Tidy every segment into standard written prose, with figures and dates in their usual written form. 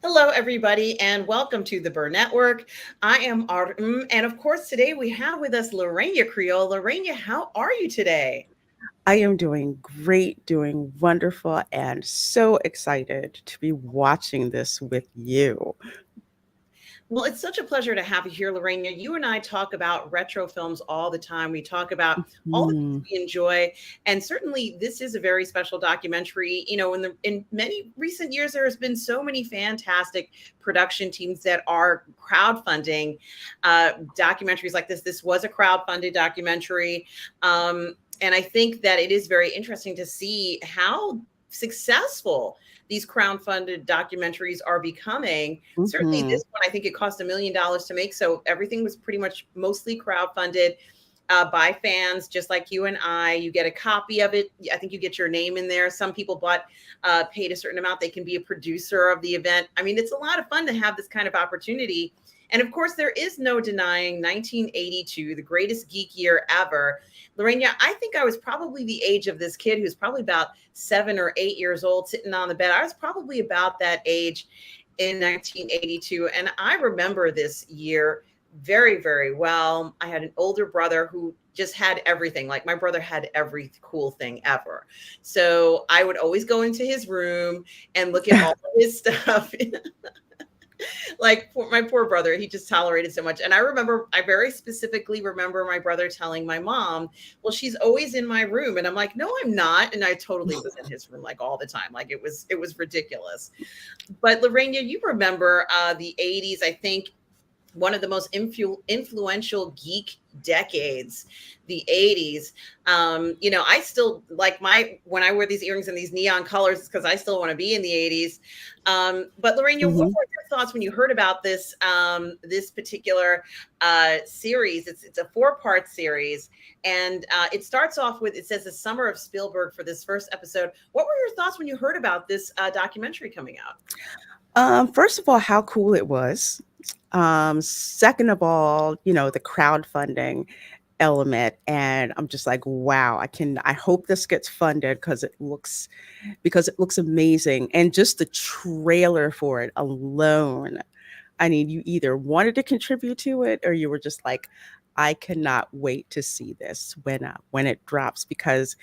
Hello, everybody, and welcome to the Burnettwork. I am and of course, today we have with us Lorena Creole. Lorena, how are you today? I am doing great, doing wonderful, and so excited to be watching this with you. Well, it's such a pleasure to have you here, Lorena. You and I talk about retro films all the time. We talk about all the things Mhm. we enjoy, and certainly this is a very special documentary. In many recent years, there has been so many fantastic production teams that are crowdfunding documentaries like this. This was a crowdfunded documentary, and I think that it is very interesting to see how successful these crowdfunded documentaries are becoming. Certainly, Mhm. this one, I think it cost $1 million to make. So everything was pretty much mostly crowdfunded by fans, just like you and I. You get a copy of it. I think you get your name in there. Some people paid a certain amount. They can be a producer of the event. I mean, it's a lot of fun to have this kind of opportunity. And of course, there is no denying 1982, the greatest geek year ever. Lorena, I think I was probably the age of this kid who's probably about 7 or 8 years old, sitting on the bed. I was probably about that age in 1982. And I remember this year very, very well. I had an older brother who just had everything. Like my brother had every cool thing ever. So I would always go into his room and look at all of his stuff. Like my poor brother, he just tolerated so much. And I very specifically remember my brother telling my mom, well, she's always in my room. And I'm like, no, I'm not. And I totally was in his room like all the time. Like it was ridiculous. But Lorena, you remember the 80s, I think one of the most influential geek decades, the 80s. I still like when I wear these earrings and these neon colors, it's because I still want to be in the 80s. But Lorena, what Mhm. were your thoughts when you heard about this particular series? It's a four-part series, and it starts off with, it says, the summer of Spielberg for this first episode. What were your thoughts when you heard about this documentary coming out? First of all, how cool it was. Second of all, the crowdfunding element, and I'm just like, wow, I hope this gets funded because it looks amazing. And just the trailer for it alone, I mean, you either wanted to contribute to it or you were just like, I cannot wait to see this when it drops, because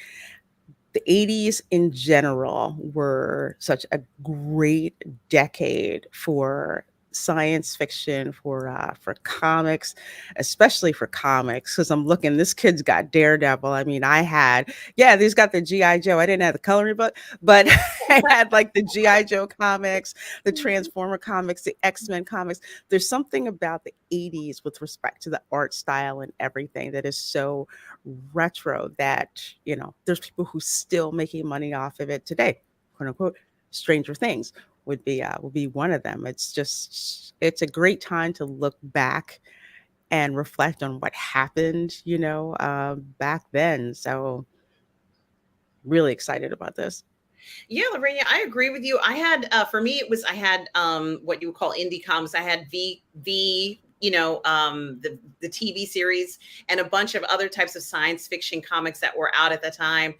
the 80s in general were such a great decade for science fiction, for comics, especially for comics. Because I'm looking, this kid's got Daredevil. I mean, he's got the GI Joe. I didn't have the coloring book, but I had like the GI Joe comics, the Transformer comics, the X-Men comics. There's something about the 80s with respect to the art style and everything that is so retro that, there's people who still making money off of it today, quote unquote. Stranger Things would be one of them. It's a great time to look back and reflect on what happened, back then. So really excited about this. Yeah, Lorena, I agree with you. I had for me it was I had what you would call indie comics. I had V, the TV series and a bunch of other types of science fiction comics that were out at the time,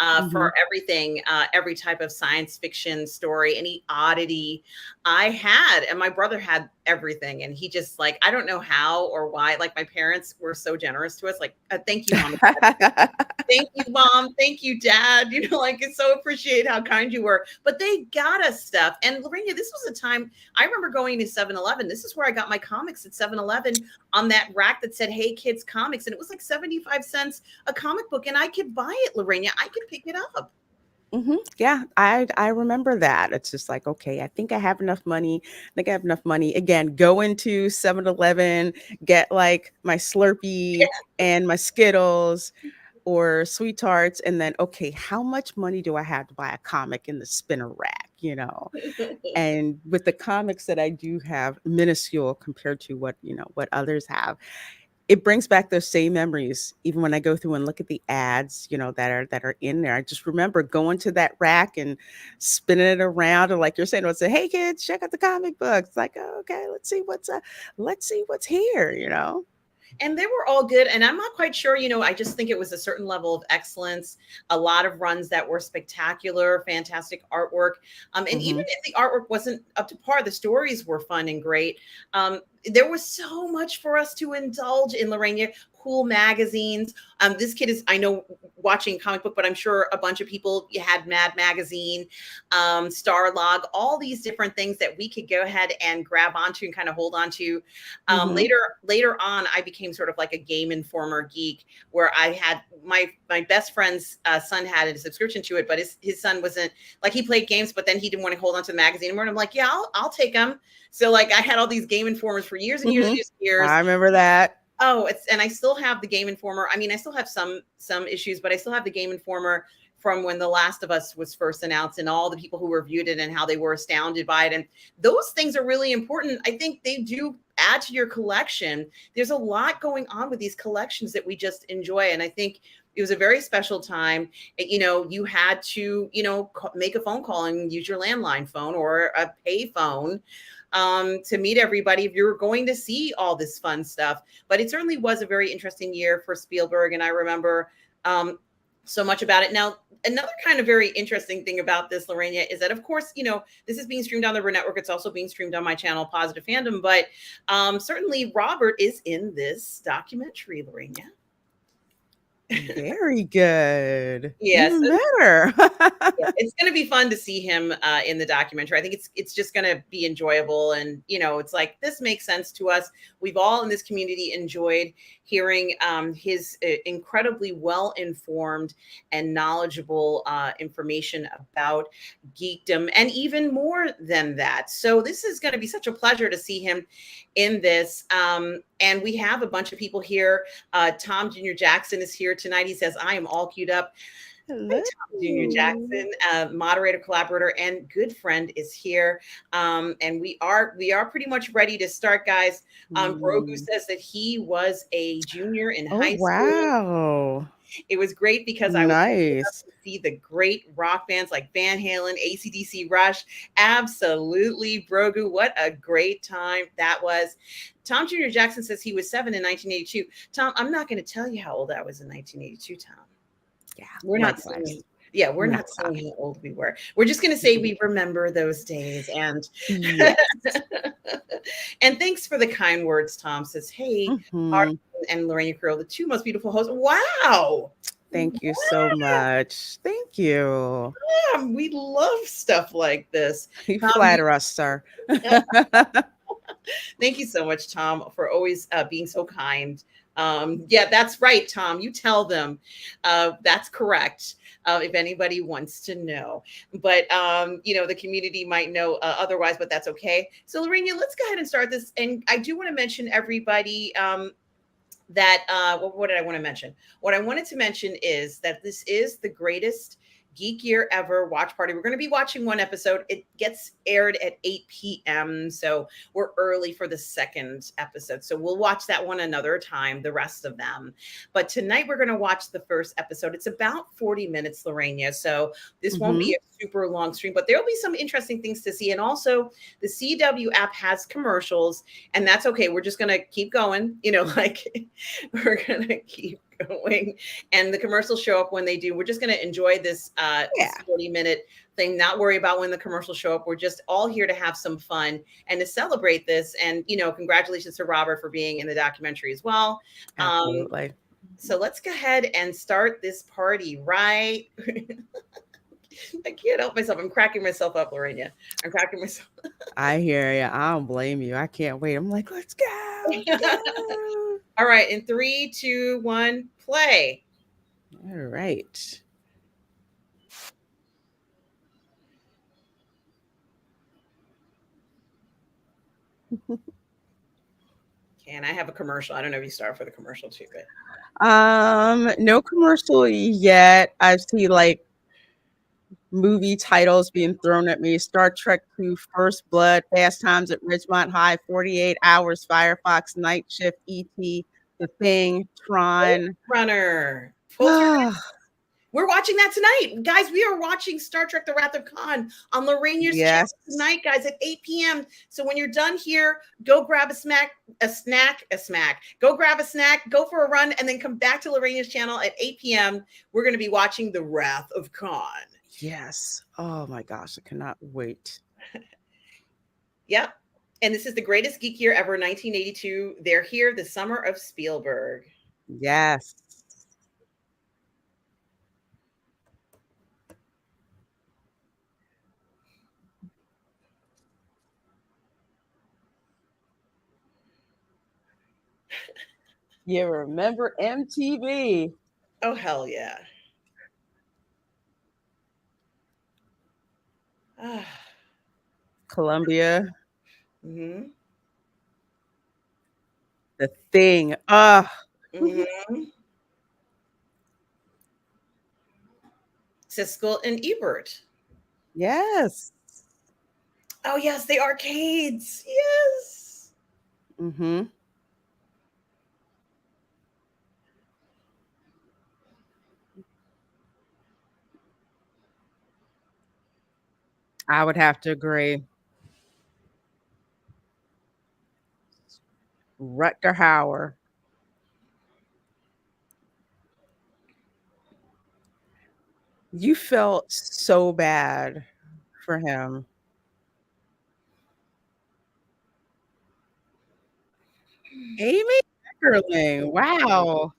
Hmm. for everything, every type of science fiction story, any oddity I had, and my brother had everything, and he just, like, I don't know how or why, like, my parents were so generous to us, like, thank you, mom. Thank you, mom. Thank you, dad. Like, I so appreciate how kind you were. But they got us stuff. And Lorena, this was a time I remember going to 7-Eleven. This is where I got my comics at 7-Eleven, on that rack that said, Hey Kids Comics. And it was like 75 cents a comic book. And I could buy it, Lorena. I could pick it up. Yeah, I remember that. It's just like, okay, I think I have enough money. I think I have enough money. Again, go into 7-Eleven, get like my Slurpee and my Skittles or Sweet Tarts, and then, okay, how much money do I have to buy a comic in the spinner rack, And with the comics that I do have, minuscule compared to what others have, it brings back those same memories. Even when I go through and look at the ads, that are in there, I just remember going to that rack and spinning it around, and like you're saying, I'd say, "Hey kids, check out the comic books." Like, oh, okay, let's see what's here. And they were all good. And I'm not quite sure, I just think it was a certain level of excellence, a lot of runs that were spectacular, fantastic artwork. And even Mhm. if the artwork wasn't up to par, the stories were fun and great. There was so much for us to indulge in, Lorraine. Cool magazines. This kid is, I know, watching comic book, but I'm sure a bunch of people, you had Mad Magazine, Starlog, all these different things that we could go ahead and grab onto and kind of hold on to. Mhm. Later on, I became sort of like a Game Informer geek, where I had my best friend's son had a subscription to it, but his son wasn't, like, he played games, but then he didn't want to hold on to the magazine anymore. And I'm like, yeah, I'll take them. So like I had all these Game Informers for years and years and Mhm. years and years. I remember that. Oh, and I still have the Game Informer. I mean, I still have some issues, but I still have the Game Informer from when The Last of Us was first announced, and all the people who reviewed it and how they were astounded by it. And those things are really important. I think they do add to your collection. There's a lot going on with these collections that we just enjoy. And I think it was a very special time. You had to, make a phone call and use your landline phone or a pay phone to meet everybody if you're going to see all this fun stuff. But it certainly was a very interesting year for Spielberg, and I remember so much about it. Now, another kind of very interesting thing about this, Lorena, is that, of course, this is being streamed on the Burnettwork. It's also being streamed on my channel, Positive Fandom. But certainly Robert is in this documentary, Lorena. Very good. Yes. Even better. Yeah, it's going to be fun to see him in the documentary. I think it's just going to be enjoyable, and it's like, this makes sense to us. We've all in this community enjoyed hearing his incredibly well informed and knowledgeable information about geekdom, and even more than that. So this is going to be such a pleasure to see him in this. And we have a bunch of people here. Tom Jr. Jackson is here tonight. He says, I am all queued up. Hello. Tom Jr. Jackson, moderator, collaborator, and good friend, is here. And we are pretty much ready to start, guys. Grogu says that he was a junior in Oh, high school. wow. It was great because I was able Nice. to see the great rock bands like Van Halen, AC/DC, Rush. Absolutely, Grogu. What a great time that was. Tom Jr. Jackson says he was 7 in 1982. Tom, I'm not going to tell you how old I was in 1982, Tom. Yeah, We're not saying, yeah, we're not saying how old we were. We're just going to say we remember those days. And Yes. and thanks for the kind words. Tom says, hey, Harlan and Lorena Creole, the two most beautiful hosts. Wow. Thank you so much. Thank you. Yeah, we love stuff like this. You Tom, flatter us, sir. thank you so much, Tom, for always being so kind. Yeah, that's right, Tom. You tell them. That's correct. If anybody wants to know, but the community might know otherwise, but that's okay. So, Lorena, let's go ahead and start this. And I do want to mention everybody that what did I want to mention? What I wanted to mention is that this is the greatest Geek Year Ever watch party. We're going to be watching one episode. It gets aired at 8 p.m. So we're early for the second episode. So we'll watch that one another time, the rest of them. But tonight we're going to watch the first episode. It's about 40 minutes, Lorena. So this won't be a super long stream, but there'll be some interesting things to see. And also the CW app has commercials, and that's okay. We're just going to keep going. We're going to keep going, and the commercials show up when they do. We're just going to enjoy this 40-minute thing, not worry about when the commercials show up. We're just all here to have some fun and to celebrate this. And congratulations to Robert for being in the documentary as well. Absolutely. So let's go ahead and start this party, right? I can't help myself. I'm cracking myself up, Lorena. I'm cracking myself. I hear you. I don't blame you. I can't wait. I'm like, let's go. Let's go. All right. In 3, 2, 1, play. All right. Okay, and I have a commercial. I don't know if you start for the commercial too, but no commercial yet. I see like movie titles being thrown at me: Star Trek II, First Blood, Fast Times at Ridgemont High, 48 Hours, Firefox, Night Shift, E.T., The Thing, Tron. Runner. We're watching that tonight. Guys, we are watching Star Trek The Wrath of Khan on Lorraine's channel Yes. tonight, guys, at 8 p.m. So when you're done here, go grab a snack. Go grab a snack, go for a run, and then come back to Lorraine's channel at 8 p.m. We're going to be watching The Wrath of Khan. Yes. Oh my gosh, I cannot wait. Yep. And this is the greatest geek year ever, 1982. They're here, the summer of Spielberg. Yes. You remember MTV? Oh, hell yeah. Columbia. Mm-hmm. The Thing. Mm-hmm. Siskel and Ebert. Yes. Oh, yes, the arcades. Yes. Mm-hmm. I would have to agree. Rutger Hauer. You felt so bad for him. Amy Eckerling. Wow.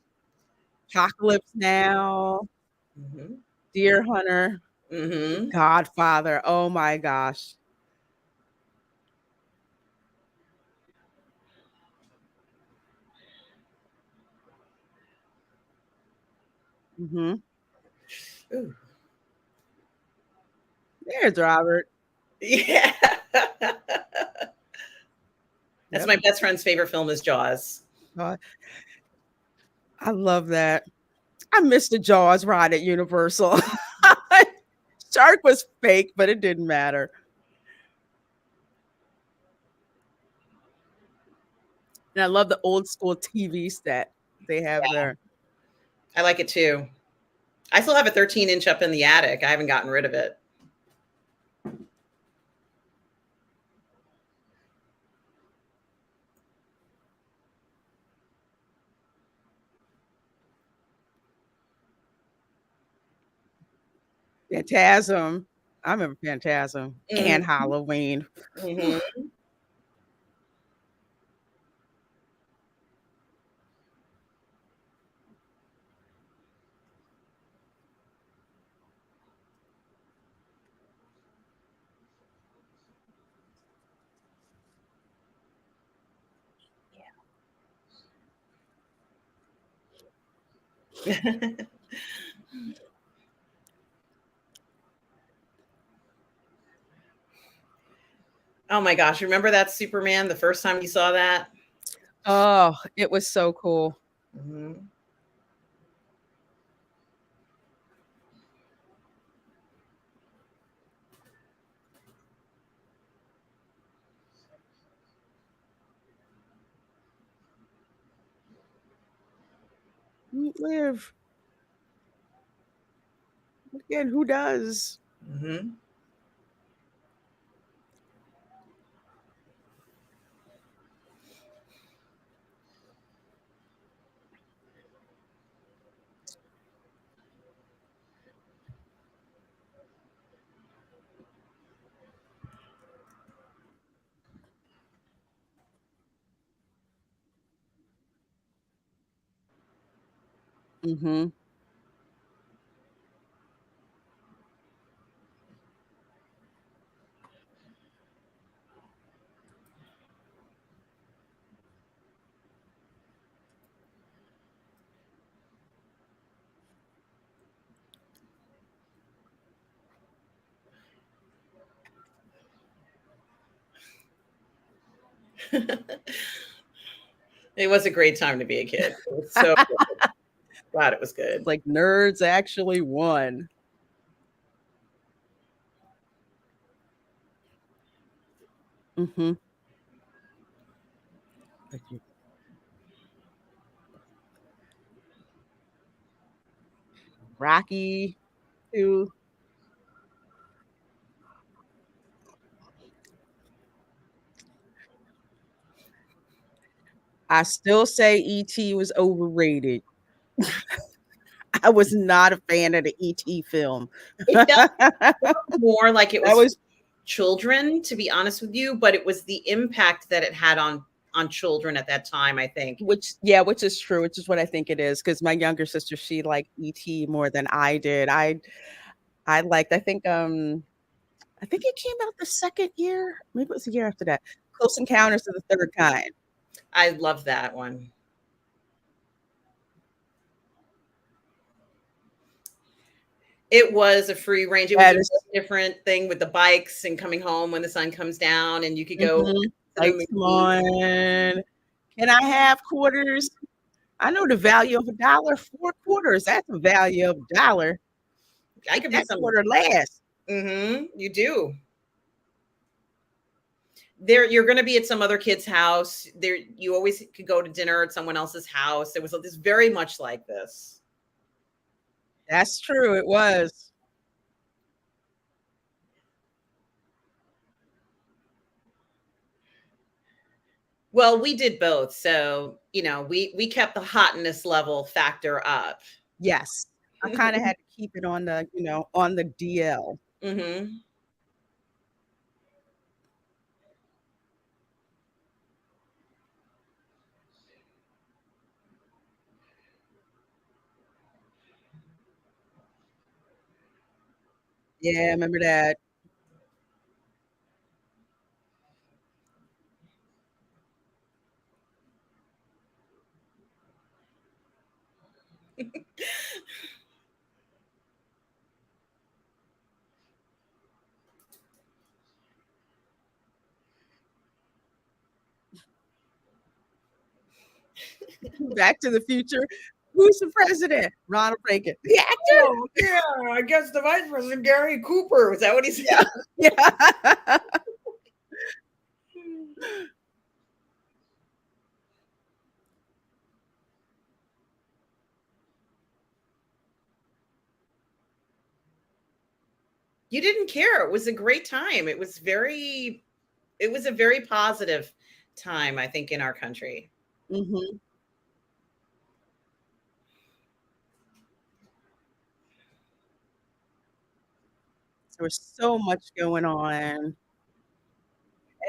Apocalypse Now. Mm-hmm. Deer Hunter. Mm-hmm. Godfather. Oh my gosh. Mm-hmm. Ooh. There's Robert. Yeah. That's Yep. my best friend's favorite film is Jaws. Uh, I love that. I missed the Jaws ride at Universal. Shark was fake, but it didn't matter. And I love the old school TV set they have there. I like it too. I still have a 13-inch up in the attic. I haven't gotten rid of it. Phantasm. I remember Phantasm and Mm-hmm. Halloween. Mm-hmm. Oh my gosh. Remember that Superman the first time you saw that? Oh, it was so cool. Mm-hmm. Live. Again, who does? Mm-hmm. Mm-hmm. It was a great time to be a kid. It was so glad it was good. Like nerds actually won. Mm-hmm. Rocky too. I still say E.T. was overrated. I was not a fan of the E.T. film. It felt more like it That was was children, to be honest with you, but it was the impact that it had on children at that time, I think. which is true, which is what I think it is. Because my younger sister, she liked E.T. more than I did. I liked, I think it came out the second year, maybe it was the year after that. Close Encounters of the Third Kind. I love that one. It was a free range. It was That a is different thing with the bikes and coming home when the sun comes down, and you could go mhm. to the Lights come movie. on. Can I have quarters? I know the value of a dollar, 4 quarters, that's the value of a dollar. I Make could be that some. quarter last. You do. There, you're going to be at some other kid's house. There, you always could go to dinner at someone else's house. It was this very much like this. That's true, it was. Well, we did both, so we kept the hotness level factor up. Yes. I kinda had to keep it on the, on the DL. hmm Yeah, remember that. Back to the Future. Who's the president? Ronald Reagan. The actor? Oh yeah, I guess the vice president Gary Cooper, was that what he said? Yeah. Yeah. You didn't care. It was a great time. It was a very positive time, I think, in our country. Mhm. There was so much going on.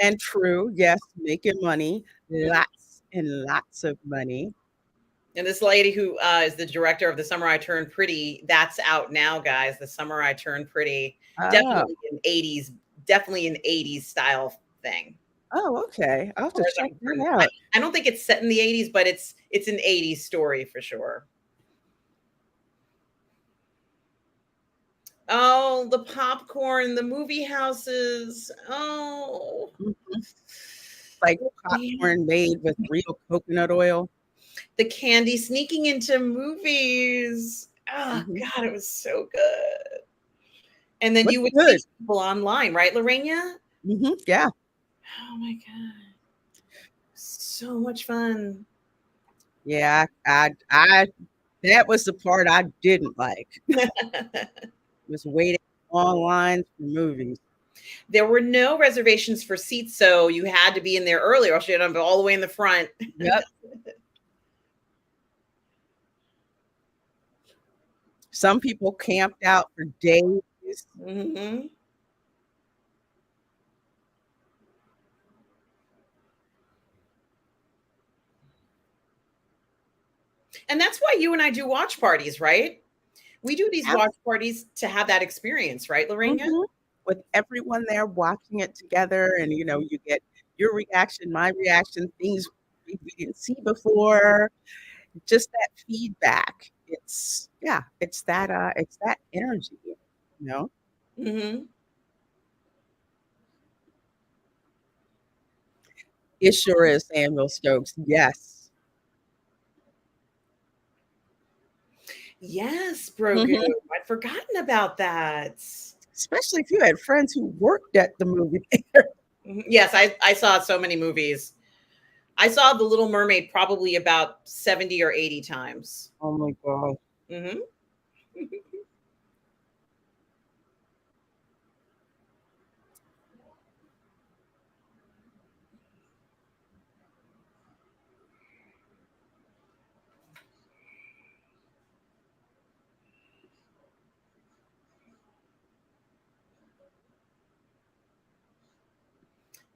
And true, yes, making money, lots and lots of money. And this lady who is the director of The Summer I Turned Pretty, that's out now, guys. The Summer I Turned Pretty, Oh. definitely an 80s, definitely an 80s style thing. Oh, okay. I'll have As far to as check I'm that concerned. out. I don't think it's set in the 80s, but it's an 80s story for sure. Oh, the popcorn, the movie houses. Oh, Mhm. Like popcorn made with real coconut oil. the candy sneaking into movies. Oh Mhm. God, it was so good. And then What's you would good? see people online, right, Lorena? Mhm. Yeah. Oh my God. So much fun. Yeah. I that was the part I didn't like, was waiting online for movies. There were no reservations for seats, so you had to be in there early, or else you had to be all the way in the front. Yep. Some people camped out for days. hmm And that's why you and I do watch parties, right? We do these watch parties to have that experience, right, Lorena? Mhm. With everyone there watching it together and, you get your reaction, my reaction, things we didn't see before, just that feedback. It's that energy, you know? hmm It sure is Samuel Stokes, yes. Yes, Brogu. Mhm. I'd forgotten about that. Especially if you had friends who worked at the movie theater. Yes, I saw so many movies. I saw The Little Mermaid probably about 70 or 80 times. Oh my god. hmm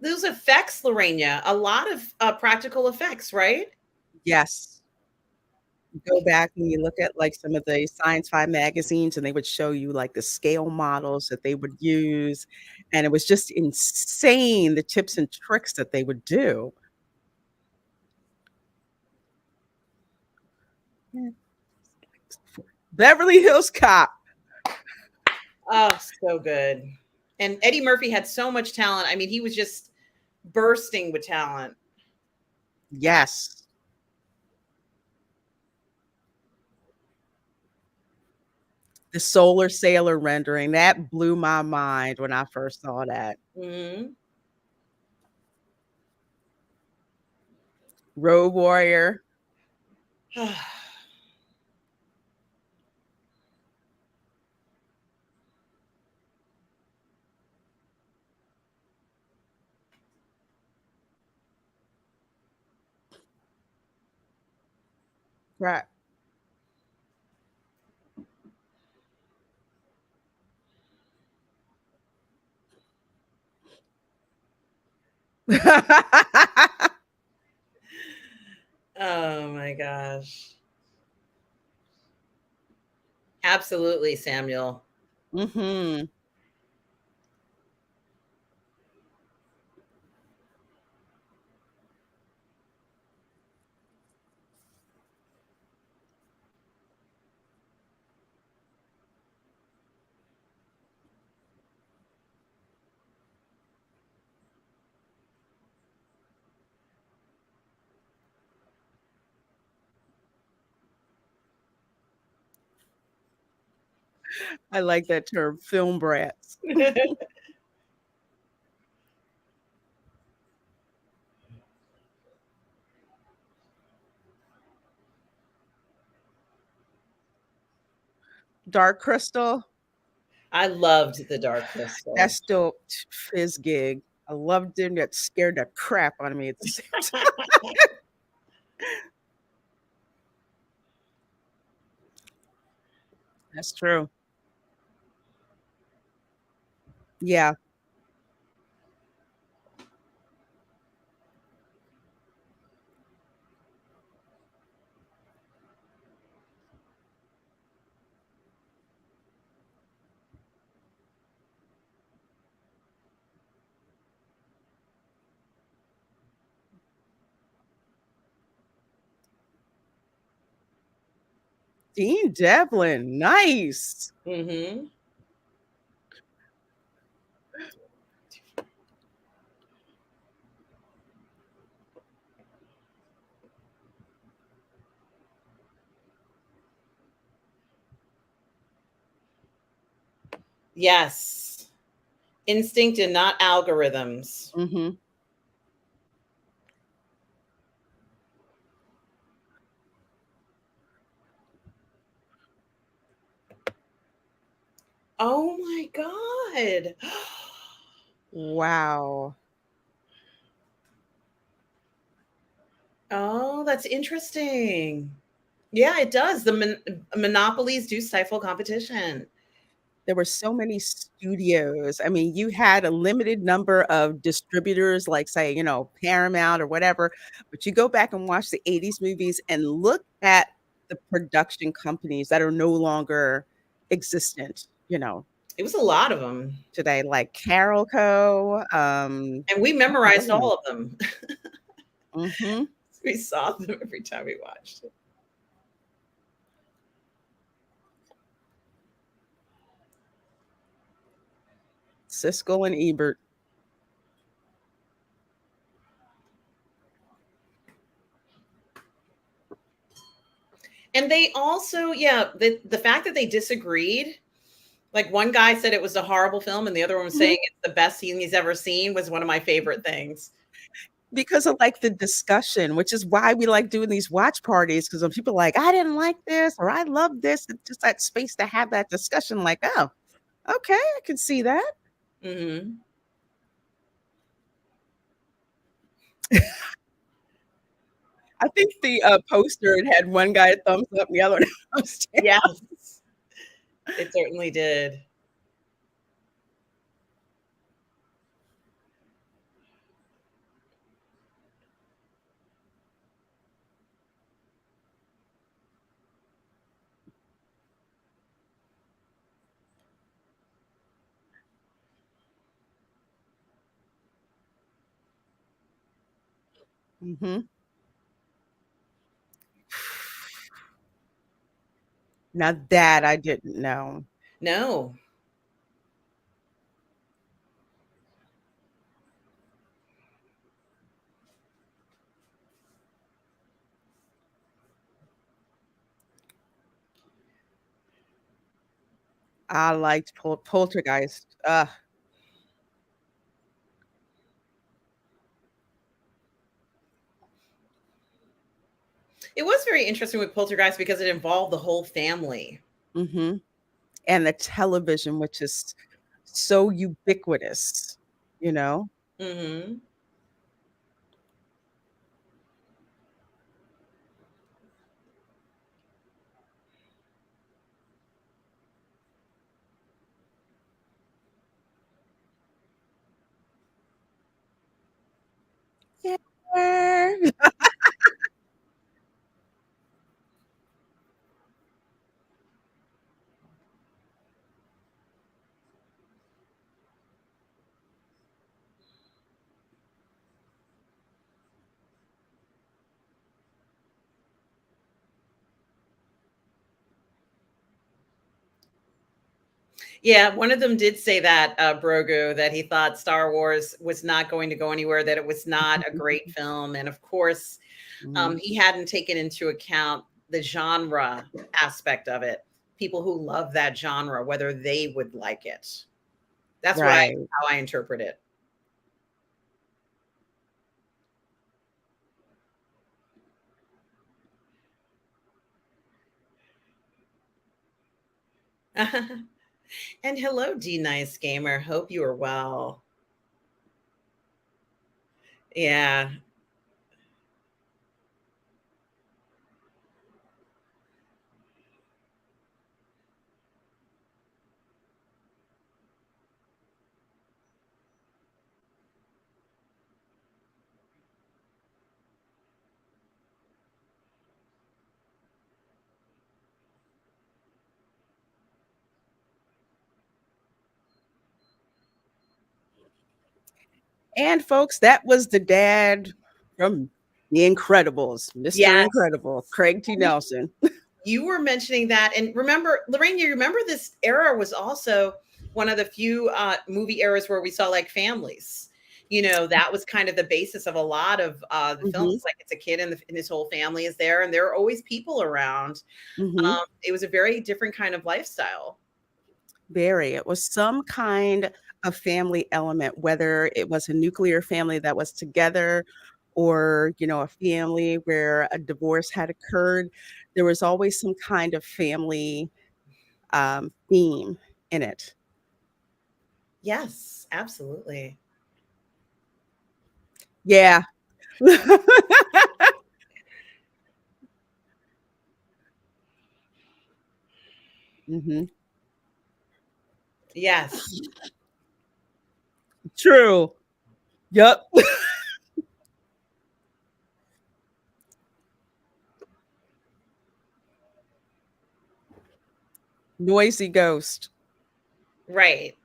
those effects, Lorena, a lot of practical effects, right? Yes. Go back and you look at like some of the sci-fi magazines and they would show you like the scale models that they would use. And it was just insane the tips and tricks that they would do. Yeah. Beverly Hills Cop. Oh, so good. And Eddie Murphy had so much talent. I mean, he was just bursting with talent. Yes. The Solar Sailor rendering, that blew my mind when I first saw that. Mm-hmm. Road Warrior. Right. Oh my gosh. Absolutely, Samuel. Mhm. I like that term, film brats. Dark Crystal, I loved the Dark Crystal. that's still his gig. I loved him, that scared the crap out of me at the same time. That's true. Yeah. Dean Devlin, nice. Mm-hmm. Yes. Instinct and not algorithms. Mhm. Oh my God. Wow. Oh, that's interesting. Yeah, it does. The monopolies do stifle competition. There were so many studios. I mean, you had a limited number of distributors, like, say, Paramount or whatever, but you go back and watch the '80s movies and look at the production companies that are no longer existent, It was a lot of them. today, like Carol Co. And we What are the memorized other ones? all of them. Mhm. We saw them every time we watched it. Siskel and Ebert. And they also, yeah, the fact that they disagreed, like one guy said it was a horrible film and the other one was Mhm. saying it's the best thing he's ever seen, was one of my favorite things. Because of, like, the discussion, which is why we like doing these watch parties. Because when people are like, "I didn't like this," or "I love this," it's just that space to have that discussion, like, "Oh, okay, I can see that." Hmm. I think the, poster, it had one guy thumbs up and the other one thumbs down. Yes, it certainly did. Mhm. Now that I didn't know. No. I liked Poltergeist. It was very interesting with Poltergeist because it involved the whole family. Mhm. And the television, which is so ubiquitous, you know? Mhm. Yeah. Yeah, one of them did say that, Brogu, that he thought Star Wars was not going to go anywhere, that it was not a great film, and of course, Mhm. he hadn't taken into account the genre aspect of it. People who love that genre, whether they would like it. That's what I Right. how I interpret it. And hello, D Nice Gamer. Hope you are well. Yeah. And folks, that was the dad from The Incredibles, Mr. Yes. Incredible, Craig T. Nelson. You were mentioning that, and remember, Lorraine, you remember this era was also one of the few movie eras where we saw like families. You know, that was kind of the basis of a lot of the films. Mhm, It's like it's a kid and his whole family is there, and there are always people around. mhm. It was a very different kind of lifestyle. Very. It was some kind of family element, whether it was a nuclear family that was together or, a family where a divorce had occurred. There was always some kind of family, theme in it. Yes, absolutely. Yeah. Mhm. Yes. True. Yep. Noisy ghost. Right.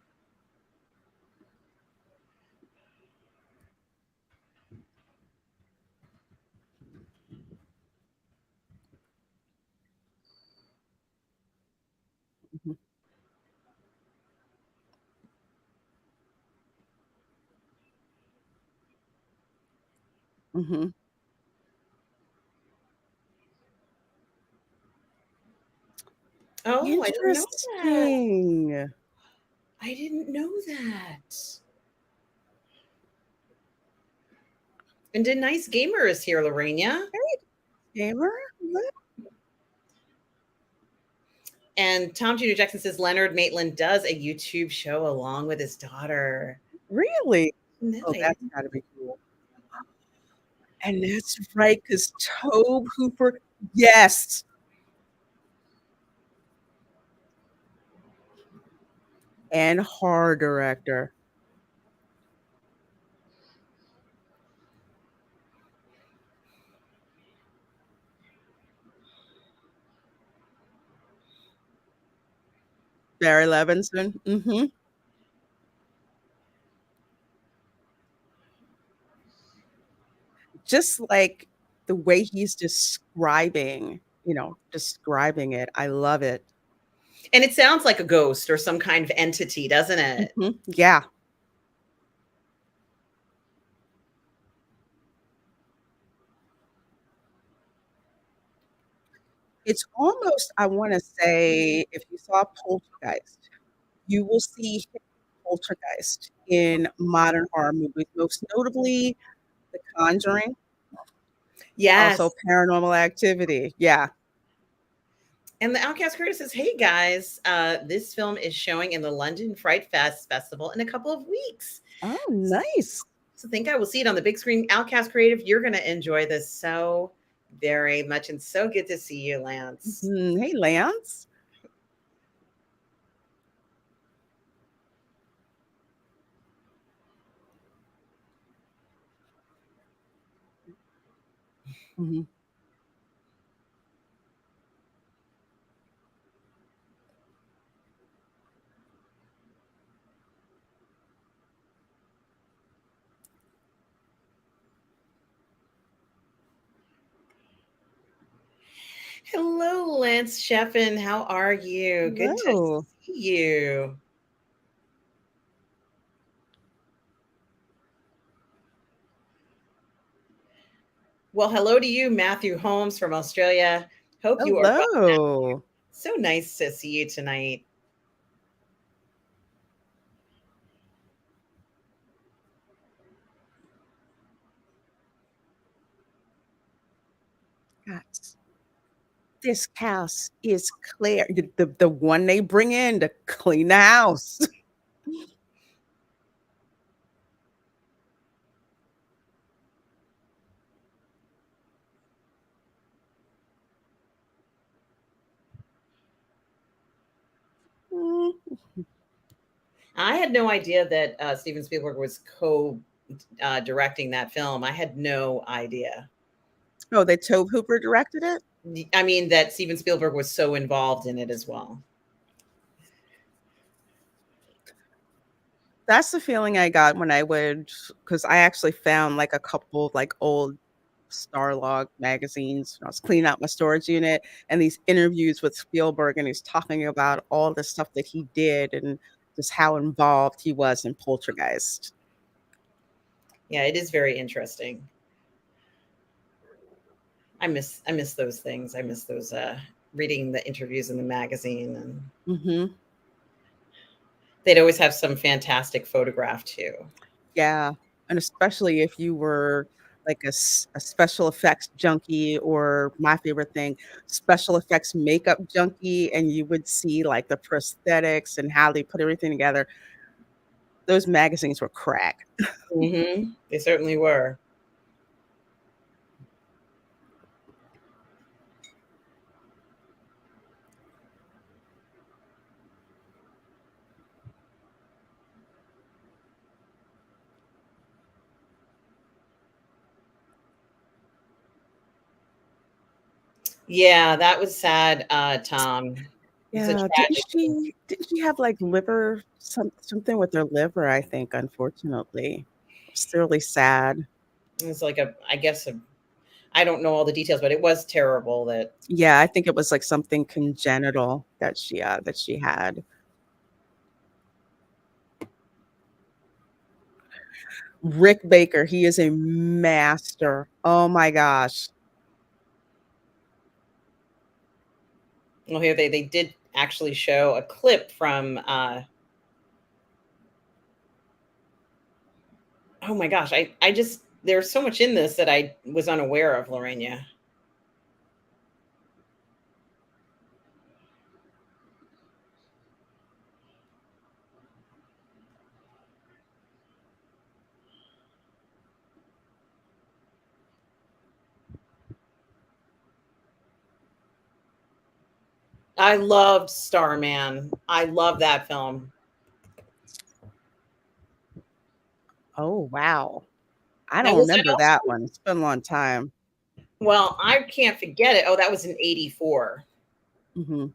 Mhm, mhm. Oh, I didn't know that. Interesting. I didn't know that. And the nice gamer is here, Lorena. Gamer? And Tom Jr. Jackson says Leonard Maitland does a YouTube show along with his daughter. Really? No, Oh, I that's didn't. gotta be cool. And that's right, because Tobe Hooper, yes, and horror director. Barry Levinson, mhm. just like the way he's describing it. I love it. And it sounds like a ghost or some kind of entity, doesn't it? Yeah. It's almost, I want to say, if you saw Poltergeist, you will see Poltergeist in modern horror movies, most notably The Conjuring, also Yes. Paranormal Activity. Yeah. And the Outcast Creator says, "Hey guys, this film is showing in the London Fright Fest Festival in a couple of weeks. Oh, nice. So think I will see it on the big screen. Outcast Creative, you're going to enjoy this so very much, and so good to see you, Lance." Hey, Lance. Mhm. Hello, Lance Sheffin. How are you? Good to Hello. see you. Well, hello to you, Matthew Holmes from Australia. Hope you are well. Hello. So nice to see you tonight. Guys, this house is clear. The one they bring in to clean the house. Mm. I had no idea that Steven Spielberg was co directing that film. I had no idea. Oh, that Tobe Hooper directed it? I mean, that Steven Spielberg was so involved in it as well. That's the feeling I got when I would, because I actually found like a couple like old Starlog magazines when I was cleaning out my storage unit, and these interviews with Spielberg, and he's talking about all the stuff that he did and just how involved he was in Poltergeist. Yeah, it is very interesting. I miss those things. I miss those reading the interviews in the magazine, and Hmm. they'd always have some fantastic photograph too. Yeah, and especially if you were like a special effects junkie, or my favorite thing, special effects makeup junkie, and you would see like the prosthetics and how they put everything together. Those magazines were crack. They certainly were. Yeah, that was sad, Tom. It's a Yeah, tragedy. didn't she have like something with her liver, I think, unfortunately. It's really sad. It's like I guess I don't know all the details, but it was terrible that. Yeah, I think it was like something congenital that she had. Rick Baker, he is a master. Oh my gosh. Well, here they did actually show a clip from. Oh my gosh, I just there's so much in this that I was unaware of, Lorena. I loved Starman. I love that film. Oh, wow. I Now don't was that remember also? that one. It's been a long time. Well, I can't forget it. Oh, that was in '84. Mhm.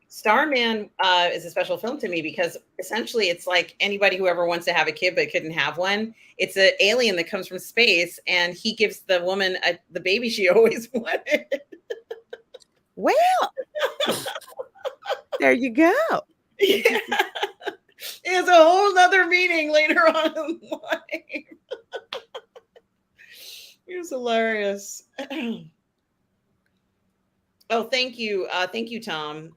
Starman is a special film to me because essentially it's like anybody who ever wants to have a kid but couldn't have one. It's an alien that comes from space, and he gives the woman the baby she always wanted. Well, there you go. Yeah. It has a whole nother meaning later on in life. It was hilarious. Oh, thank you, Tom.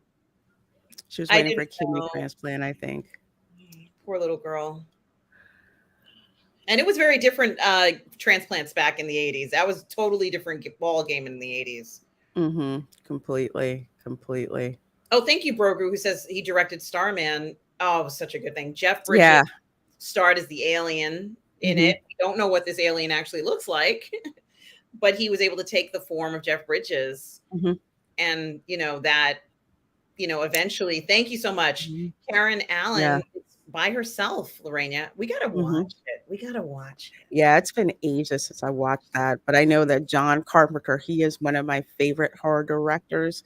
She was I waiting for a didn't kidney know. transplant, I think. Poor little girl. And it was very different transplants back in the 80s. That was totally different ball game in the 80s. Completely, completely. Oh, thank you, Brogu, who says he directed Starman. Oh, it was such a good thing. Jeff Bridges Yeah. starred as the alien in Mhm. it. We don't know what this alien actually looks like, but he was able to take the form of Jeff Bridges. Mhm. And, eventually, thank you so much. Mhm. Karen Yeah. Allen is by herself, Lorena. We got to Mhm. watch it. We got to watch it. Yeah, it's been ages since I watched that, but I know that John Carpenter, he is one of my favorite horror directors.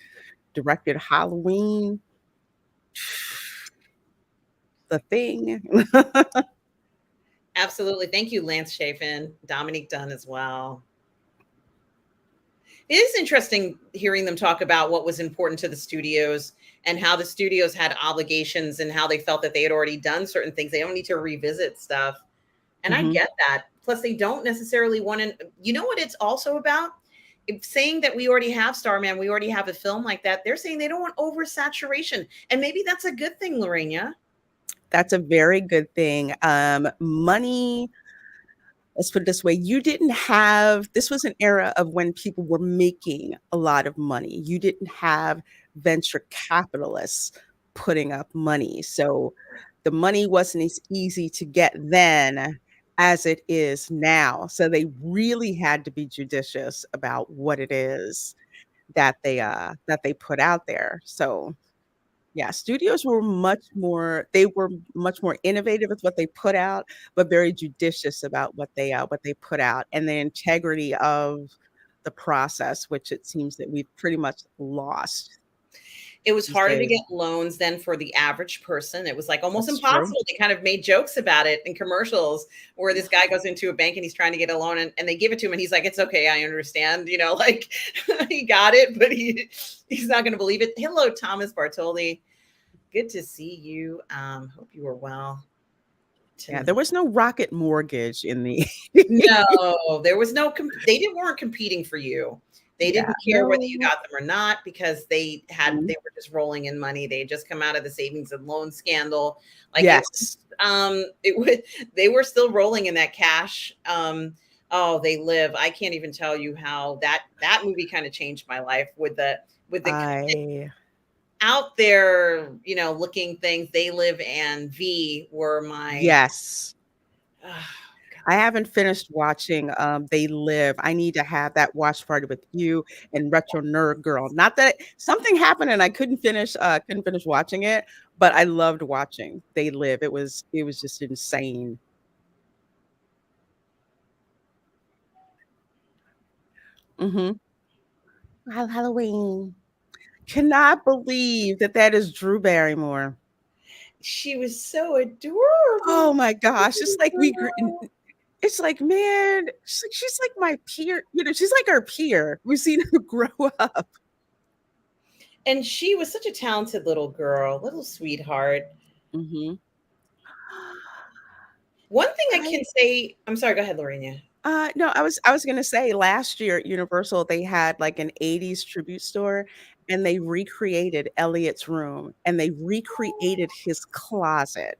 Directed Halloween, The Thing. Absolutely. Thank you, Lance Chafin, Dominique Dunn as well. It is interesting hearing them talk about what was important to the studios and how the studios had obligations and how they felt that they had already done certain things. They don't need to revisit stuff. And I Mhm. get that. Plus, they don't necessarily want to, you know what it's also about? If saying that we already have Starman, we already have a film like that. They're saying they don't want oversaturation. And maybe that's a good thing, Lorena. That's a very good thing. Money, let's put it this way, this was an era of when people were making a lot of money. You didn't have venture capitalists putting up money. So the money wasn't as easy to get then as it is now. So they really had to be judicious about what it is that they put out there. So yeah, studios were much more innovative with what they put out, but very judicious about what they put out, and the integrity of the process, which it seems that we've pretty much lost It was these harder to days. get loans than for the average person. It was like almost That's true. impossible. They kind of made jokes about it in commercials where this guy goes into a bank and he's trying to get a loan and they give it to him and he's like, it's okay, I understand. Like he got it, but he's not going to believe it. Hello, Thomas Bartoli. Good to see you. Hope you are well Yeah, tonight. there was no Rocket Mortgage in the No, there was no, they weren't competing for you. They Yeah, didn't care whether you no. got them or not because they Mhm. were just rolling in money. They had just come out of the savings and loan scandal. Like Yes. it was, they were still rolling in that cash. Oh, They Live. I can't even tell you how that movie kind of changed my life with the I out there, looking things. They Live and V were my, Yes. oh, I haven't finished watching, They Live. I need to have that watch party with you and Retro Nerd Girl. Not that something happened and I couldn't finish watching it, but I loved watching They Live. It was just insane. Mhm. Halloween. Cannot believe that that is Drew Barrymore. she was so adorable. Oh my gosh, it's like we grew Girl. it's like, man, she's like my peer, she's like our peer. We've seen her grow up. And she was such a talented little girl, little sweetheart. Mhm. One thing I I can say, I'm sorry, go ahead, Lorena. No, I was gonna say last year at Universal, they had like an 80s tribute store and they recreated Elliot's room and they recreated his closet.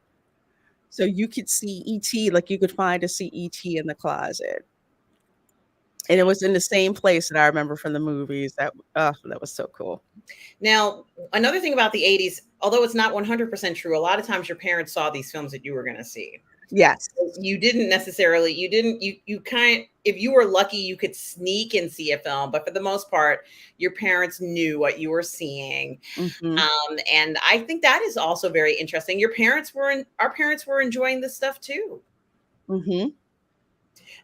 So you could see ET, like you could find a see ET in the closet. And it was in the same place that I remember from the movies. That was so cool. Now, another thing about the 80s, although it's not 100% true, a lot of times your parents saw these films that you were going to see. Yes. You didn't necessarily, you kind, if you were lucky, you could sneak and see a film, but for the most part, your parents knew what you were seeing. Mhm. And I think that is also very interesting. Our parents were enjoying this stuff too. Mhm.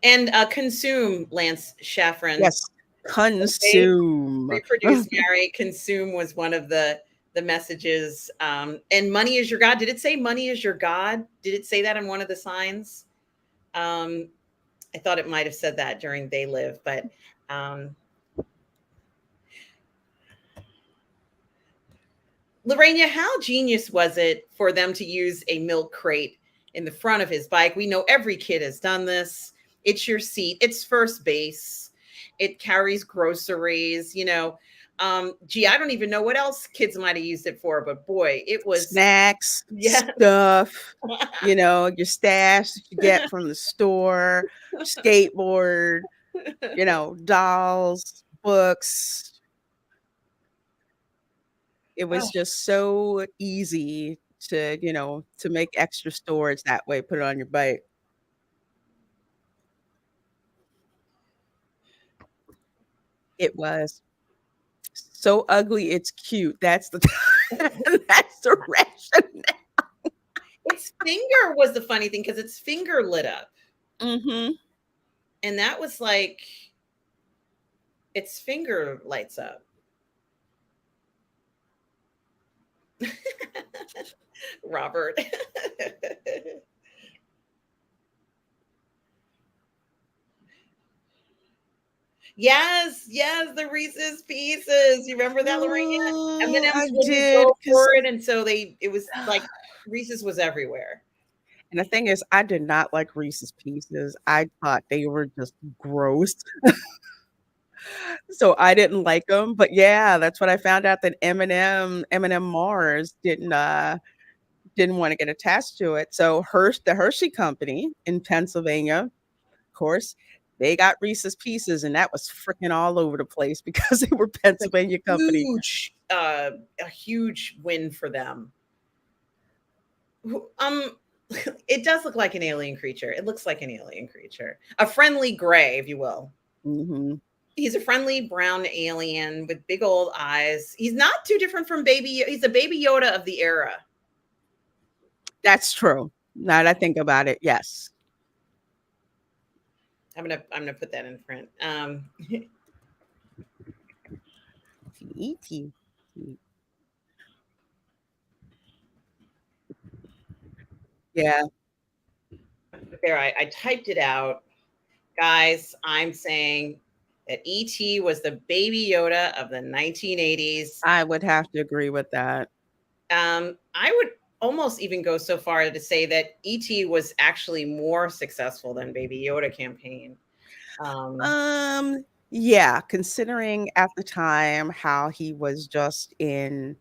And Consume, Lance Schafran. Yes. They Consume. reproduced, marry, consume was one of the the messages. And money is your God. Did it say money is your God? Did it say that in one of the signs? Um, I thought it might have said that during They Live, but um, Lorena, how genius was it for them to use a milk crate in the front of his bike? We know every kid has done this. It's your seat, it's first base, it carries groceries, you know. Gee, I don't even know what else kids might have used it for, but boy, it was, Snacks, yeah. stuff, your stash that you get from the store, skateboard, dolls, books. It was Oh, just so easy to make extra storage that way, put it on your bike. It was so ugly, it's cute. That's the that's the ration. its finger was the funny thing because its finger lit up. Mhm. And that was like, its finger lights up. Robert. Yes, yes, the Reese's Pieces. You remember that, Lorena? Oh, M&M's I wouldn't did, go for 'cause it, and so it was like Reese's was everywhere. and the thing is, I did not like Reese's Pieces. I thought they were just gross. So I didn't like them. But yeah, that's what I found out that M&M Mars didn't wanna get attached to it. So the Hershey Company in Pennsylvania, of course, they got Reese's Pieces, and that was freaking all over the place because they were It's a Pennsylvania company. a huge win for them. It does look like an alien creature. It looks like an alien creature, a friendly gray, if you will. Mhm. He's a friendly brown alien with big old eyes. He's not too different from He's a Baby Yoda of the era. That's true. Now that I think about it, yes. I'm gonna put that in print. E.T. Yeah, There, I typed it out. Guys, I'm saying that ET was the Baby Yoda of the 1980s. I would have to agree with that. I would almost even go so far to say that ET was actually more successful than Baby Yoda campaign. Um, Yeah, considering at the time how he was just in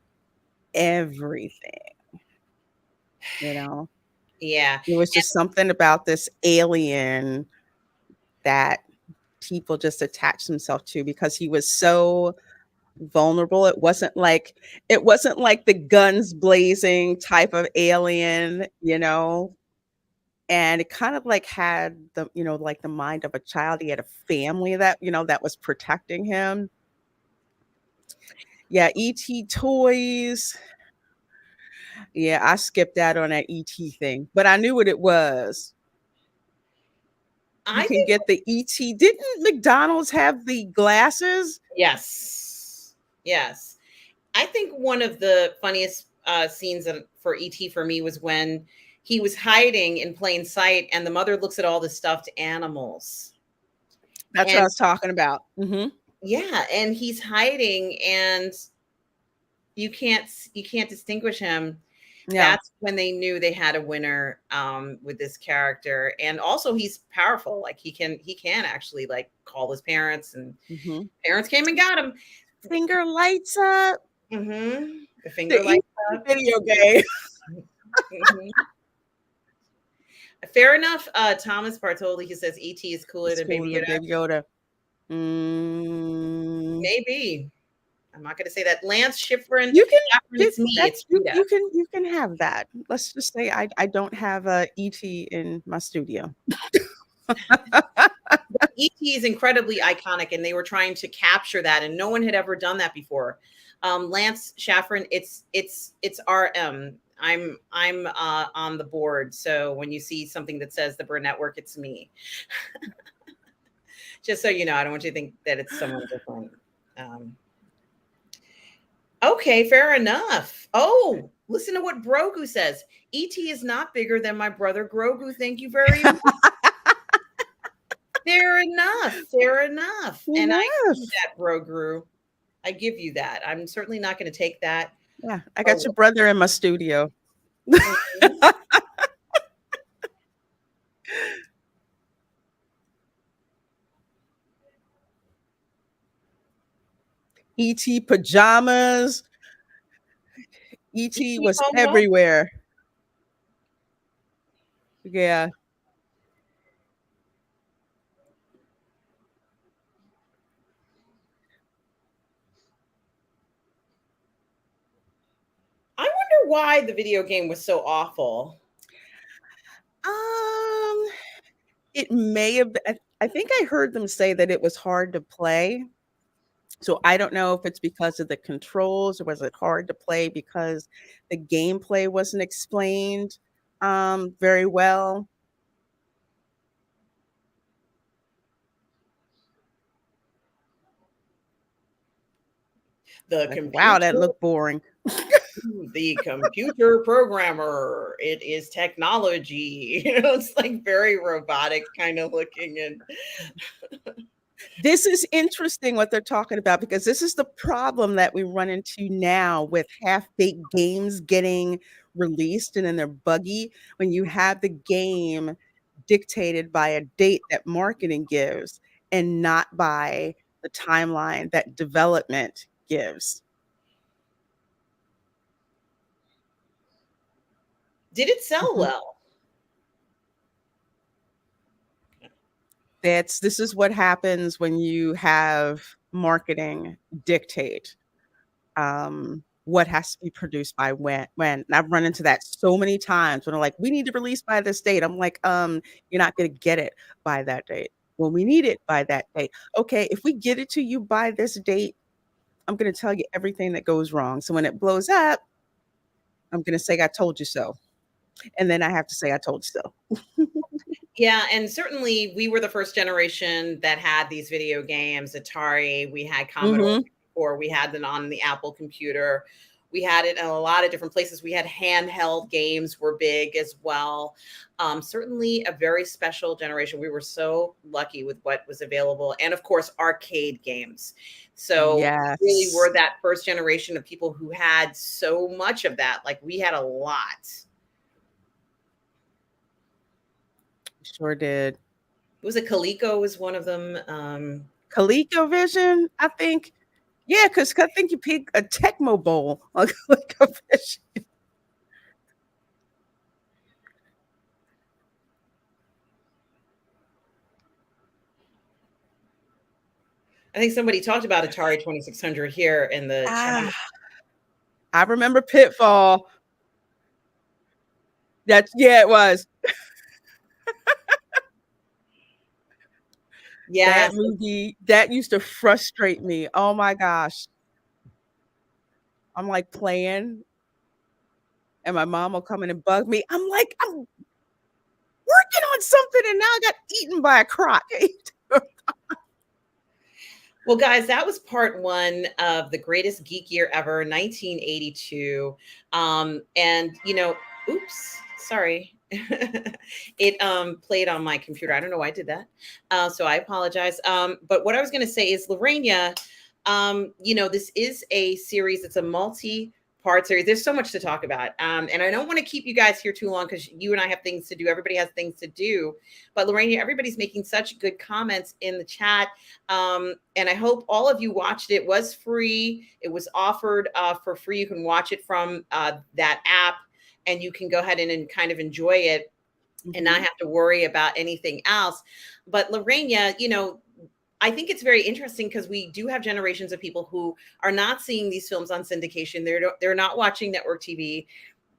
everything, you know? yeah, It was just something about this alien that people just attached themselves to because he was so vulnerable. It wasn't like the guns blazing type of alien. And it kind of like had like the mind of a child. He had a family that was protecting him. Yeah, ET toys. Yeah, I skipped that on that ET thing, but I knew what it was. You I can think get the ET. Didn't McDonald's have the glasses? yes, yes. I think one of the funniest scenes for ET for me was when he was hiding in plain sight, and the mother looks at all the stuffed animals, That's what I and was talking about. yeah, and he's hiding, and you can't distinguish him. Yeah. That's when they knew they had a winner with this character, and also he's powerful. Like he can actually like call his parents, and Mhm. parents came and got him. Finger lights up. The The finger ET lights up. video game. Mhm. Fair enough. Thomas Bartoli, he says ET is cooler It's than Baby cooler than Yoda. Baby Yoda. Mm. Maybe. I'm not going to say that. Lance Schifrin, You can it's me. that's It's Rita. you can have that. Let's just say I don't have a ET in my studio. ET is incredibly iconic, and they were trying to capture that, and no one had ever done that before. Lance Schafrin, it's RM. I'm on the board, so when you see something that says the Burnettwork, it's me. Just so you know, I don't want you to think that it's someone different. Um, Okay, fair enough. Oh, listen to what Grogu says. ET is not bigger than my brother Grogu. Thank you very much. Fair enough. Fair enough. And I give you Enough. that, Grogu. I give you that. I'm certainly not going to take that Yeah, I got away. your brother in my studio. Mhm. ET pajamas. ET ET was home home. everywhere. Yeah. I wonder why the video game was so awful. Um, it may have been, I think I heard them say that it was hard to play. So I don't know if it's because of the controls or was it hard to play because the gameplay wasn't explained very well. The Like, wow, that computer, looked boring. the computer programmer. It is technology. It's like very robotic kind of looking. And This is interesting what they're talking about because this is the problem that we run into now with half-baked games getting released and then they're buggy when you have the game dictated by a date that marketing gives and not by the timeline that development gives. did it sell Mhm. well? This is what happens when you have marketing dictate what has to be produced by when. And I've run into that so many times when they're like, we need to release by this date. I'm like, you're not gonna get it by that date. Well, we need it by that date. Okay, if we get it to you by this date, I'm gonna tell you everything that goes wrong. So when it blows up, I'm gonna say I told you so. And then I have to say I told you so. Yeah, and certainly we were the first generation that had these video games. Atari, we had Commodore Mhm. 64, we had them on the Apple computer. We had it in a lot of different places. We had handheld games were big as well. Certainly a very special generation. We were so lucky with what was available. And of course, arcade games. So we really Yes. were that first generation of people who had so much of that. Like we had a lot. Sure did. Was it Coleco was one of them? ColecoVision, I think. Yeah, because I think you pick a Tecmo Bowl on ColecoVision. I think somebody talked about Atari 2600 here in the chat. Ah, I remember Pitfall. That's yeah, it was. That Yes. movie, that used to frustrate me. Oh my gosh. I'm like playing and my mom will come in and bug me. I'm like, I'm working on something and now I got eaten by a croc. Well, guys, that was part one of the greatest geek year ever, 1982. And oops, sorry. It played on my computer. I don't know why I did that. So I apologize. But what I was going to say is, Lorena, this is a series. It's a multi-part series. There's so much to talk about, and I don't want to keep you guys here too long because you and I have things to do. Everybody has things to do. But Lorena, everybody's making such good comments in the chat, and I hope all of you watched it. It was free. It was offered for free. You can watch it from that app, and you can go ahead and kind of enjoy it and not Mhm. have to worry about anything else. But Lorena, I think it's very interesting because we do have generations of people who are not seeing these films on syndication. They're not watching network TV.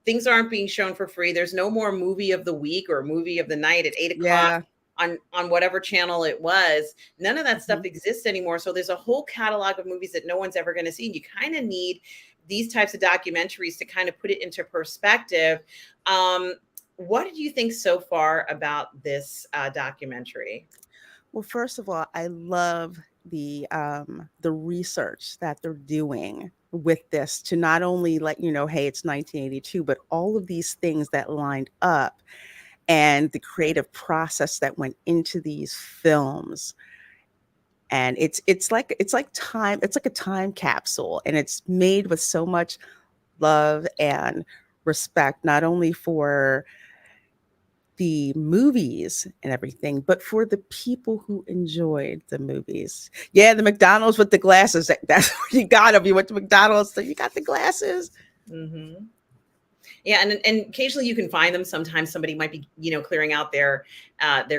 Things aren't being shown for free. There's no more movie of the week or movie of the night at 8 o'clock Yeah. on whatever channel it was. None of that stuff Mhm. exists anymore. So there's a whole catalog of movies that no one's ever going to see. You kind of need these types of documentaries to kind of put it into perspective. Um, what did you think so far about this documentary? Well, first of all, I love the research that they're doing with this to not only let you know, hey, it's 1982, but all of these things that lined up and the creative process that went into these films. And it's like a time capsule, and it's made with so much love and respect, not only for the movies and everything, but for the people who enjoyed the movies. Yeah, the McDonald's with the glasses. That's what you got them. You went to McDonald's, so you got the glasses. Mm-hmm. Yeah, and occasionally you can find them. Sometimes somebody might be, clearing out their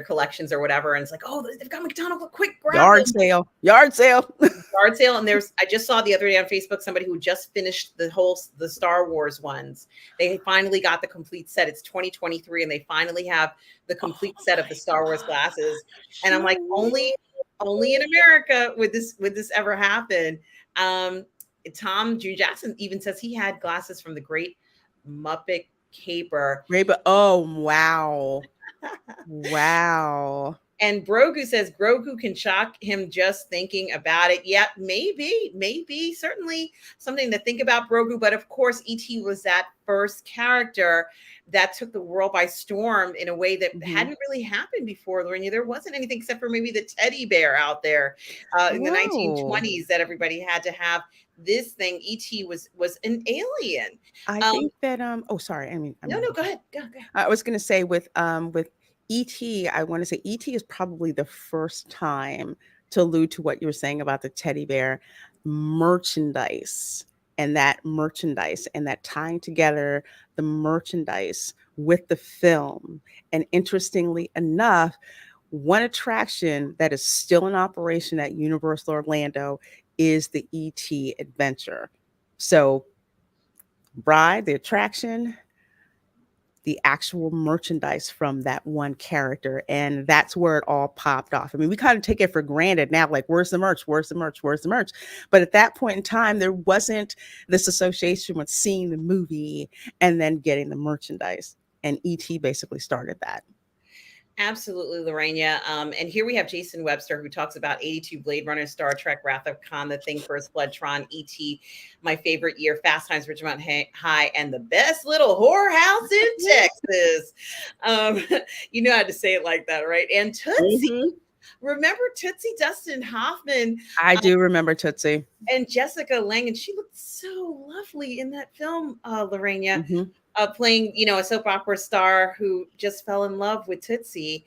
collections or whatever, and it's like, oh, they've got McDonald's, quick, grab Yard them. sale. Yard sale. Yard sale. And I just saw the other day on Facebook somebody who just finished the Star Wars ones. They finally got the complete set. It's 2023, and they finally have the complete set of the Star Wars glasses. And I'm like, only in America would this ever happen. Tom June Jackson even says he had glasses from the Great Muppet Caper. Oh, wow. Wow. And Grogu says Grogu can shock him just thinking about it. Yeah, maybe, certainly something to think about, Grogu. But of course, E.T. was that first character that took the world by storm in a way that hadn't really happened before, Lorena. There wasn't anything except for maybe the teddy bear out there in the 1920s that everybody had to have. This thing, E.T. was an alien. I think that sorry. No, go ahead. Go. I was going to say with E.T., I want to say E.T. is probably the first time, to allude to what you were saying about the teddy bear merchandise, and that tying together the merchandise with the film. And interestingly enough, one attraction that is still in operation at Universal Orlando is the E.T. Adventure. So, ride, the attraction, the actual merchandise from that one character. And that's where it all popped off. I mean, we kind of take it for granted now, like, where's the merch? Where's the merch? Where's the merch? But at that point in time, there wasn't this association with seeing the movie and then getting the merchandise. And E.T. basically started that. Absolutely, Lorena. And here we have Jason Webster, who talks about 82, Blade Runner, Star Trek, Wrath of Khan, The Thing, First Blood, Tron, E.T., my favorite year, Fast Times, Ridgemont High, and the best little whorehouse in Texas. You know how to say it like that, right? And Tootsie. Mm-hmm. Remember Tootsie, Dustin Hoffman? I do remember Tootsie. And Jessica Lange, and she looked so lovely in that film, Lorena. Mm-hmm. Playing, a soap opera star who just fell in love with Tootsie.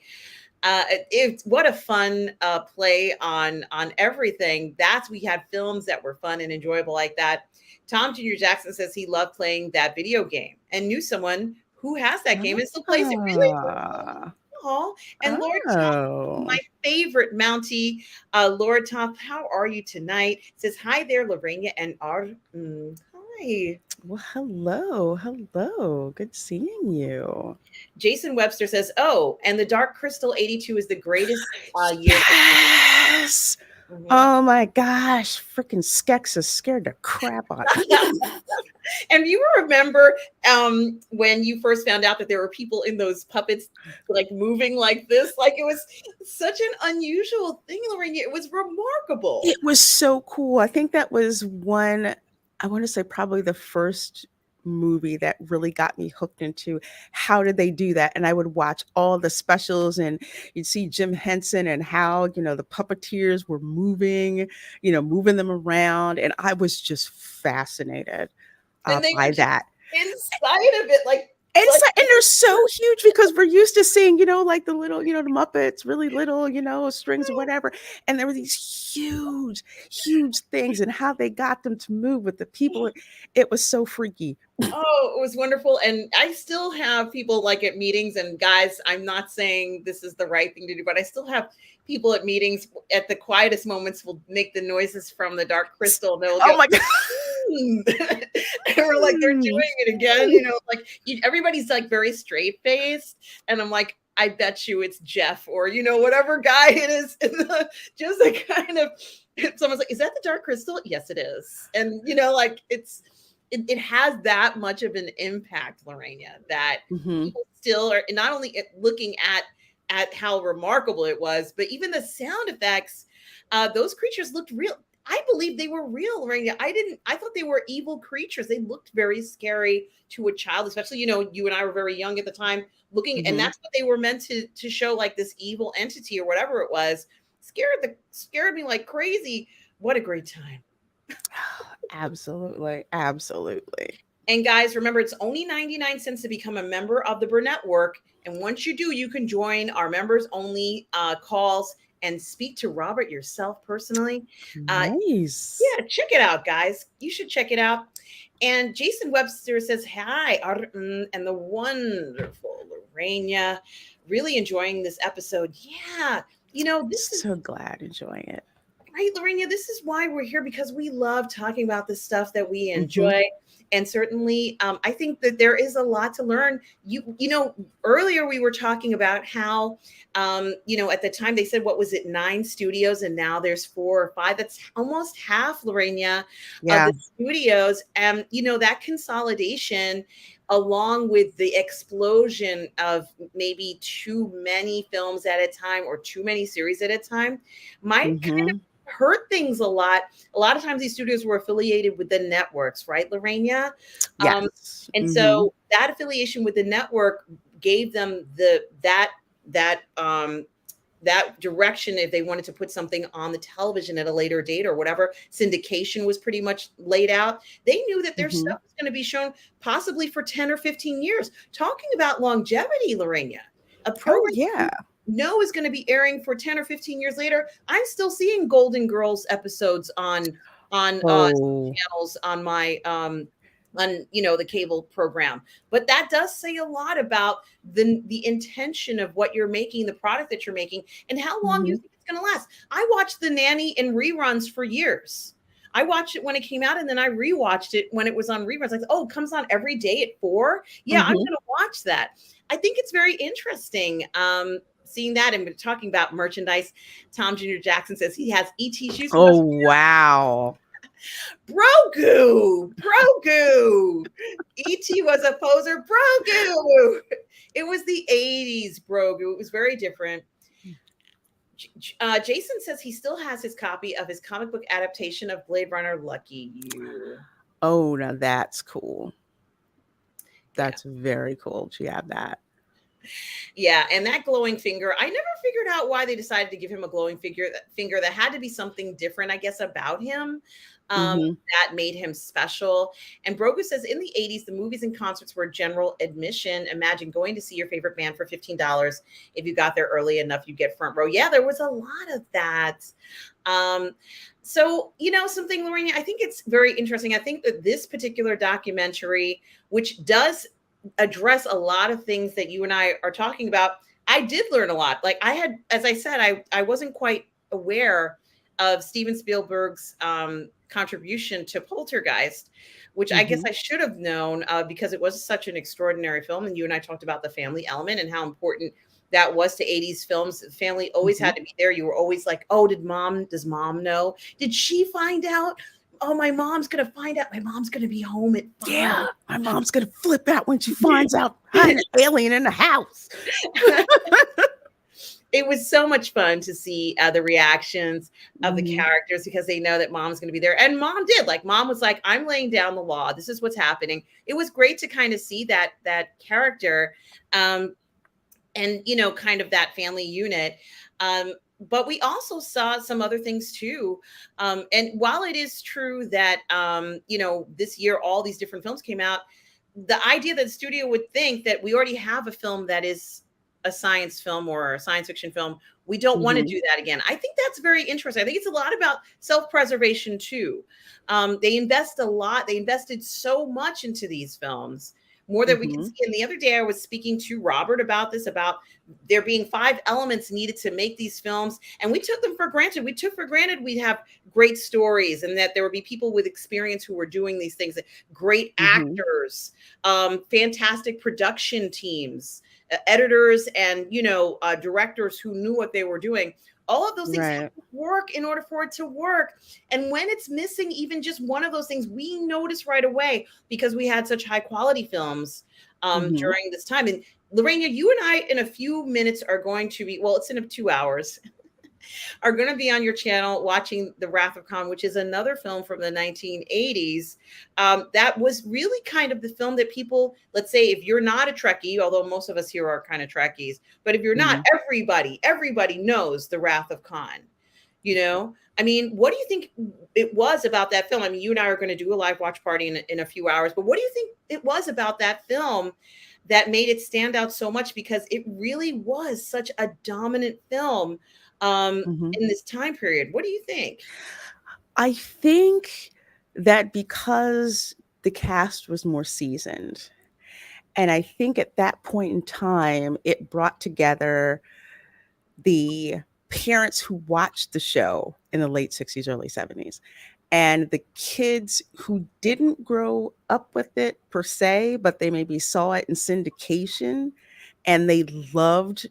What a fun play on everything. We had films that were fun and enjoyable like that. Tom Jr. Jackson says he loved playing that video game and knew someone who has that game and still plays it really well. And Lord Top, my favorite Mountie, Lord Top, how are you tonight? Says hi there, Lorena and hi. Well, hello. Good seeing you. Jason Webster says, oh, and the Dark Crystal 82 is the greatest year. Yes. Mm-hmm. Oh my gosh. Freaking Skeksis scared the crap out of me. And you remember when you first found out that there were people in those puppets like moving like this? Like, it was such an unusual thing, Lorena. It was remarkable. It was so cool. I think that was one, I want to say probably the first movie that really got me hooked into how did they do that. And I would watch all the specials, and you'd see Jim Henson and how, the puppeteers were moving them around. And I was just fascinated by that. Inside of it, and they're so huge because we're used to seeing, like the little, the Muppets, really little, strings or whatever. And there were these huge things, and how they got them to move with the people. It was so freaky. Oh, it was wonderful. And I still have people like at meetings, and guys, I'm not saying this is the right thing to do, but I still have people at meetings at the quietest moments will make the noises from the Dark Crystal. They'll go, my God. Or like they're doing it again, everybody's like very straight faced, and I'm like, I bet you it's Jeff or whatever guy it is. Just like kind of, someone's like, is that the Dark Crystal? Yes, it is. And it has that much of an impact, Lorena, that people still are not only looking at how remarkable it was, but even the sound effects. Those creatures looked real. I believe they were real, Reina. I thought they were evil creatures. They looked very scary to a child, especially, you and I were very young at the time looking, and Hmm. that's what they were meant to show, like this evil entity or whatever it was. Scared me like crazy. What a great time. Absolutely. Absolutely. And guys, remember, it's only 99 cents to become a member of the Burnettwork. And once you do, you can join our members only calls and speak to Robert yourself personally. Nice. Yeah, check it out, guys. You should check it out. And Jason Webster says, hi, and the wonderful Lorena. Really enjoying this episode. Yeah, this is So glad enjoying it. right, Lorena. This is why we're here, because we love talking about the stuff that we Hmm. enjoy. And certainly, I think that there is a lot to learn. Earlier we were talking about how, at the time they said, what was it, 9 studios, and now there's 4 or 5. That's almost half, Lorena, of Yeah. the studios. And, that consolidation, along with the explosion of maybe too many films at a time or too many series at a time, might kind of Hmm. hurt things a lot. A lot of times these studios were affiliated with the networks, right, Lorena? Um, Yes. and Hmm. so that affiliation with the network gave them that direction if they wanted to put something on the television at a later date or whatever. Syndication was pretty much laid out. They knew that their Hmm. stuff was going to be shown possibly for 10 or 15 years. Talking about longevity, Lorena, a Oh, program yeah. know is going to be airing for 10 or 15 years later. I'm still seeing Golden Girls episodes on Oh. channels on my on the cable program. But that does say a lot about the intention of what you're making, the product that you're making, and how long you Hmm. think it's going to last. I watched The Nanny in reruns for years. I watched it when it came out, and then I rewatched it when it was on reruns. Like, oh, it comes on every day at 4. Yeah, I'm Hmm. going to watch that. I think it's very interesting. Seeing that and talking about merchandise. Tom Jr. Jackson says he has ET shoes from Oh, us. wow. Brogu. ET was a poser. Brogu. It was the 80s, Brogu. It was very different. Jason says he still has his copy of his comic book adaptation of Blade Runner. Lucky you. Oh, now that's cool. Yeah. That's very cool to have that. Yeah, and that glowing finger, I never figured out why they decided to give him a glowing finger. That had to be something different, I guess, about him Hmm. that made him special. And Brogu says in the 80s, the movies and concerts were general admission. Imagine going to see your favorite band for $15. If you got there early enough, you get front row. Yeah, there was a lot of that. Um, so, something, Lorena, I think it's very interesting. I think that this particular documentary, which does address a lot of things that you and I are talking about, I did learn a lot. Like as I said, I wasn't quite aware of Steven Spielberg's contribution to Poltergeist, which I guess Hmm. I should have known because it was such an extraordinary film. And you and I talked about the family element and how important that was to 80s films. Family always Hmm. had to be there. You were always like, oh, does mom know? Did she find out? Oh, my mom's going to find out. My mom's going to be home at 5. Yeah, my mom's gonna flip out when she finds out I'm an alien in the house. It was so much fun to see the reactions of the Hmm. characters because they know that mom's going to be there. And mom did. Like, mom was like, I'm laying down the law. This is what's happening. It was great to kind of see that character and, kind of that family unit. But we also saw some other things too. And while it is true that, this year all these different films came out, the idea that the studio would think that we already have a film that is a science film or a science fiction film, we don't want to Hmm. do that again. I think that's very interesting. I think it's a lot about self-preservation too. They invest a lot. They invested so much into these films, more than we can Hmm. see. And the other day I was speaking to Robert about this, about there being 5 elements needed to make these films. And we took them for granted. We took for granted we'd have great stories and that there would be people with experience who were doing these things, great Hmm. actors, fantastic production teams, editors, and directors who knew what they were doing. All of those things have Right. to work in order for it to work. And when it's missing even just one of those things, we notice right away because we had such high quality films Hmm. during this time. And Lorena, you and I in a few minutes are going to be, well, it's in 2 hours. are going to be on your channel watching The Wrath of Khan, which is another film from the 1980s. That was really kind of the film that people, let's say, if you're not a Trekkie, although most of us here are kind of Trekkies, but if you're not, Mhm. everybody knows The Wrath of Khan. You know, I mean, what do you think it was about that film? I mean, you and I are going to do a live watch party in a few hours, but what do you think it was about that film that made it stand out so much? Because it really was such a dominant film Mhm. in this time period. What do you think? I think that because the cast was more seasoned, and I think at that point in time, it brought together the parents who watched the show in the late 60s, early 70s, and the kids who didn't grow up with it per se, but they maybe saw it in syndication and they loved,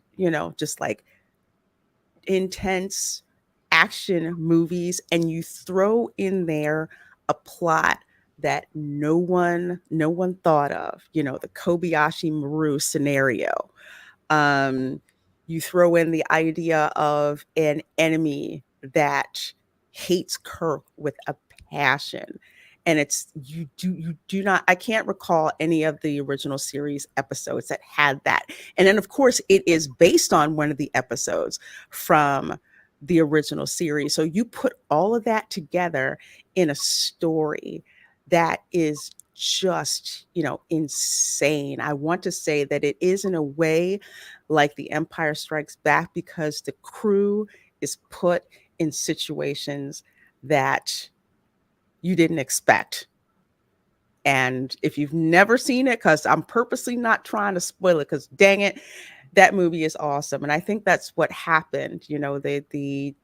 just like intense action movies, and you throw in there a plot that no one thought of, the Kobayashi Maru scenario. um, you throw in the idea of an enemy that hates Kirk with a passion. And it's you do not I can't recall any of the original series episodes that had that. And then of course it is based on one of the episodes from the original series. So you put all of that together in a story that is just, insane. I want to say that it is in a way like The Empire Strikes Back because the crew is put in situations that you didn't expect. And if you've never seen it, because I'm purposely not trying to spoil it, because dang it, that movie is awesome. And I think that's what happened. The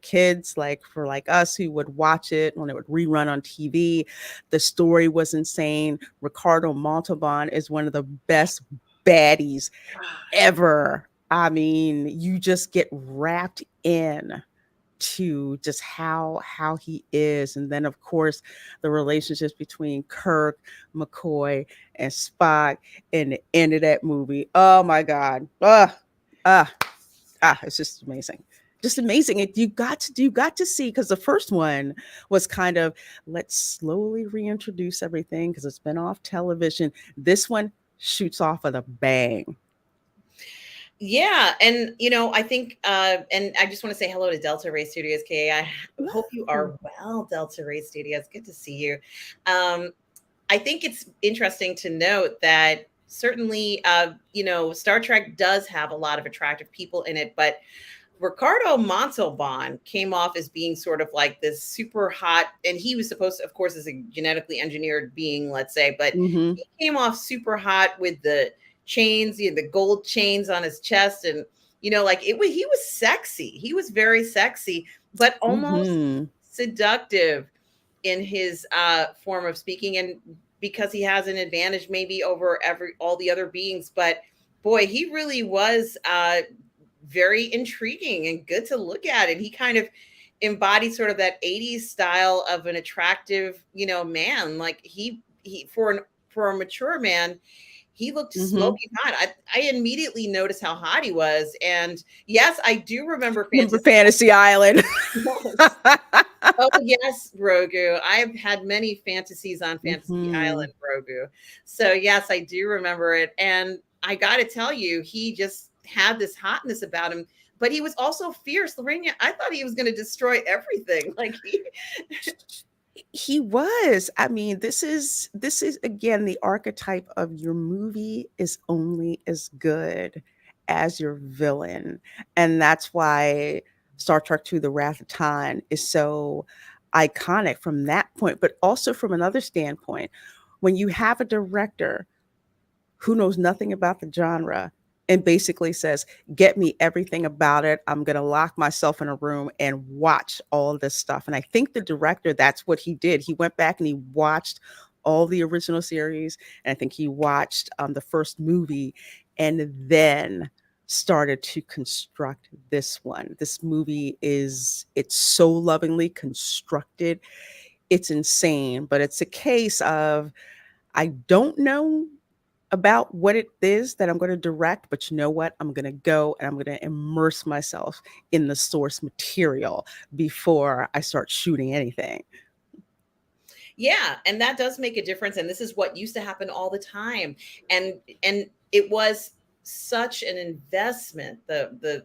kids, like for like us who would watch it when it would rerun on TV, the story was insane. Ricardo Montalban is one of the best baddies ever. I mean, you just get wrapped in to just how he is. And then of course the relationships between Kirk, McCoy, and Spock in the end of that movie. Oh my God. Ah, it's just amazing. Just amazing. You got to see, because the first one was kind of, let's slowly reintroduce everything because it's been off television. This one shoots off with a bang. Yeah, and I think, and I just want to say hello to Delta Ray Studios, Ka. I hope you Ooh. are well, Delta Ray Studios. Good to see you. Um, I think it's interesting to note that certainly, Star Trek does have a lot of attractive people in it, but Ricardo Montalban came off as being sort of like this super hot, and he was supposed to, of course, as a genetically engineered being, let's say, but Mm-hmm. he came off super hot with the chains, the gold chains on his chest, and like he was sexy. He was very sexy, but almost Mm-hmm. seductive in his form of speaking, and because he has an advantage maybe over all the other beings. But boy, he really was very intriguing and good to look at. And he kind of embodied sort of that 80s style of an attractive, man. Like he for a mature man, he looked Mm-hmm. smoking hot. I immediately noticed how hot he was. And yes, I do remember Remember Fantasy. Fantasy Island? Yes. Oh yes, Grogu. I've had many fantasies on Fantasy Mm-hmm. Island, Grogu. So yes, I do remember it. And I got to tell you, he just had this hotness about him, but he was also fierce. Lorena, I thought he was going to destroy everything. Like He was. I mean, this is again the archetype of your movie is only as good as your villain. And that's why Star Trek II The Wrath of Khan is so iconic from that point, but also from another standpoint. When you have a director who knows nothing about the genre and basically says, "Get me everything about it. I'm going to lock myself in a room and watch all this stuff." And I think the director, that's what he did. He went back and he watched all the original series. And I think he watched the first movie and then started to construct this one. This movie it's so lovingly constructed. It's insane, but it's a case of, I don't know about what it is that I'm going to direct, but you know what? I'm going to go and I'm going to immerse myself in the source material before I start shooting anything. Yeah, and that does make a difference, and this is what used to happen all the time. And it was such an investment. The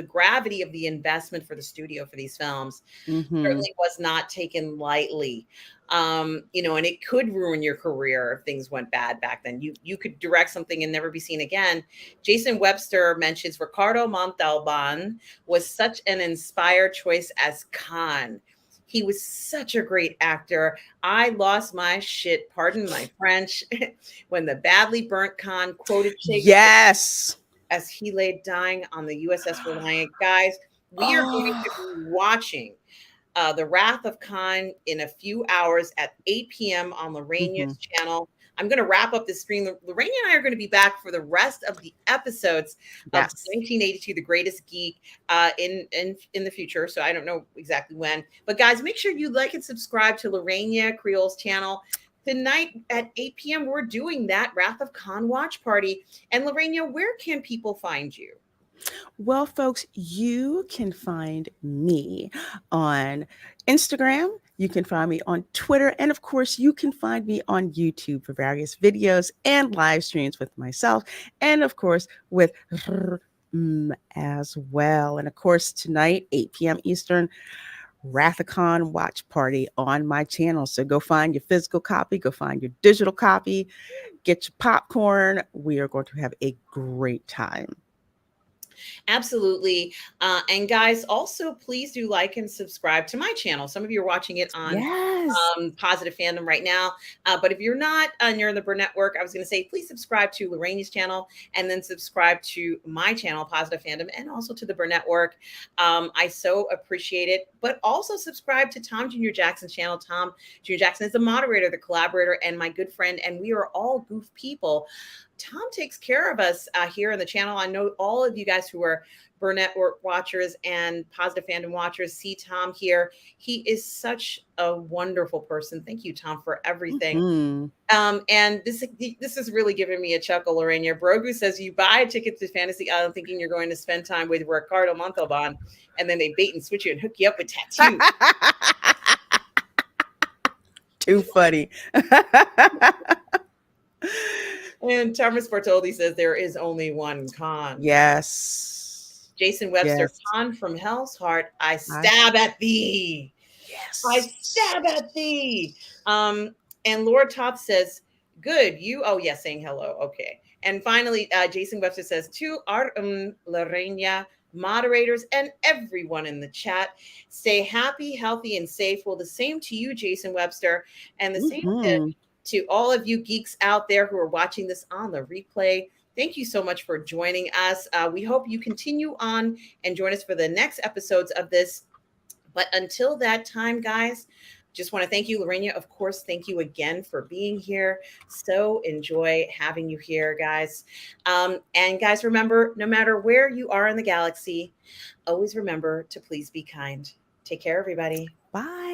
gravity of the investment for the studio for these films Hmm. certainly was not taken lightly. And it could ruin your career if things went bad back then. You could direct something and never be seen again. Jason Webster mentions Ricardo Montalban was such an inspired choice as Khan. He was such a great actor. I lost my shit, pardon my French, when the badly burnt Khan quoted Shakespeare Yes. as he lay dying on the USS Reliant. Guys, we are going Oh. to be watching The Wrath of Khan in a few hours at 8 p.m. on Hmm. Lorraine's channel. I'm going to wrap up this stream. Lorraine and I are going to be back for the rest of the episodes of Yes. 1982, The Greatest Geek, in the future. So I don't know exactly when. But guys, make sure you like and subscribe to Lorraine Creole's channel. Tonight at 8 p.m., we're doing that Wrath of Khan watch party. And Lorraine, where can people find you? Well, folks, you can find me on Instagram. You can find me on Twitter. And of course, you can find me on YouTube for various videos and live streams with myself. And of course, with as well. And of course, tonight, 8 p.m. Eastern, Rathacon watch party on my channel. So go find your physical copy, go find your digital copy, get your popcorn. We are going to have a great time. Absolutely. And guys, also please do like and subscribe to my channel. Some of you are watching it on Yes. Positive Fandom right now. But if you're not and you're in the Burnettwork, I was going to say, please subscribe to Lorraine's channel and then subscribe to my channel, Positive Fandom, and also to the Burnettwork. I so appreciate it. But also subscribe to Tom Jr. Jackson's channel. Tom Jr. Jackson is the moderator, the collaborator, and my good friend. And we are all goof people. Tom takes care of us here on the channel. I know all of you guys who are Burnettwork watchers and Positive Fandom watchers see Tom here. He is such a wonderful person. Thank you, Tom, for everything. Hmm. And this is really giving me a chuckle, Lorena. Brogu says you buy a ticket to Fantasy Island thinking you're going to spend time with Ricardo Montalban, and then they bait and switch you and hook you up with tattoos. Too funny. And Thomas Bartoldi says there is only one Khan. Yes. Jason Webster, Yes. Khan from Hell's Heart, I I, stab at thee. I yes. stab at thee. And Lord Top says, good. You, oh, yes, saying hello. Okay. And finally, Jason Webster says, to our Lorena moderators and everyone in the chat, stay happy, healthy, and safe. Well, the same to you, Jason Webster, and the same Hmm. to all of you geeks out there who are watching this on the replay. Thank you so much for joining us. We hope you continue on and join us for the next episodes of this. But until that time, guys, just want to thank you, Lorena. Of course, thank you again for being here. So enjoy having you here, guys. And guys, remember, no matter where you are in the galaxy, always remember to please be kind. Take care, everybody. Bye.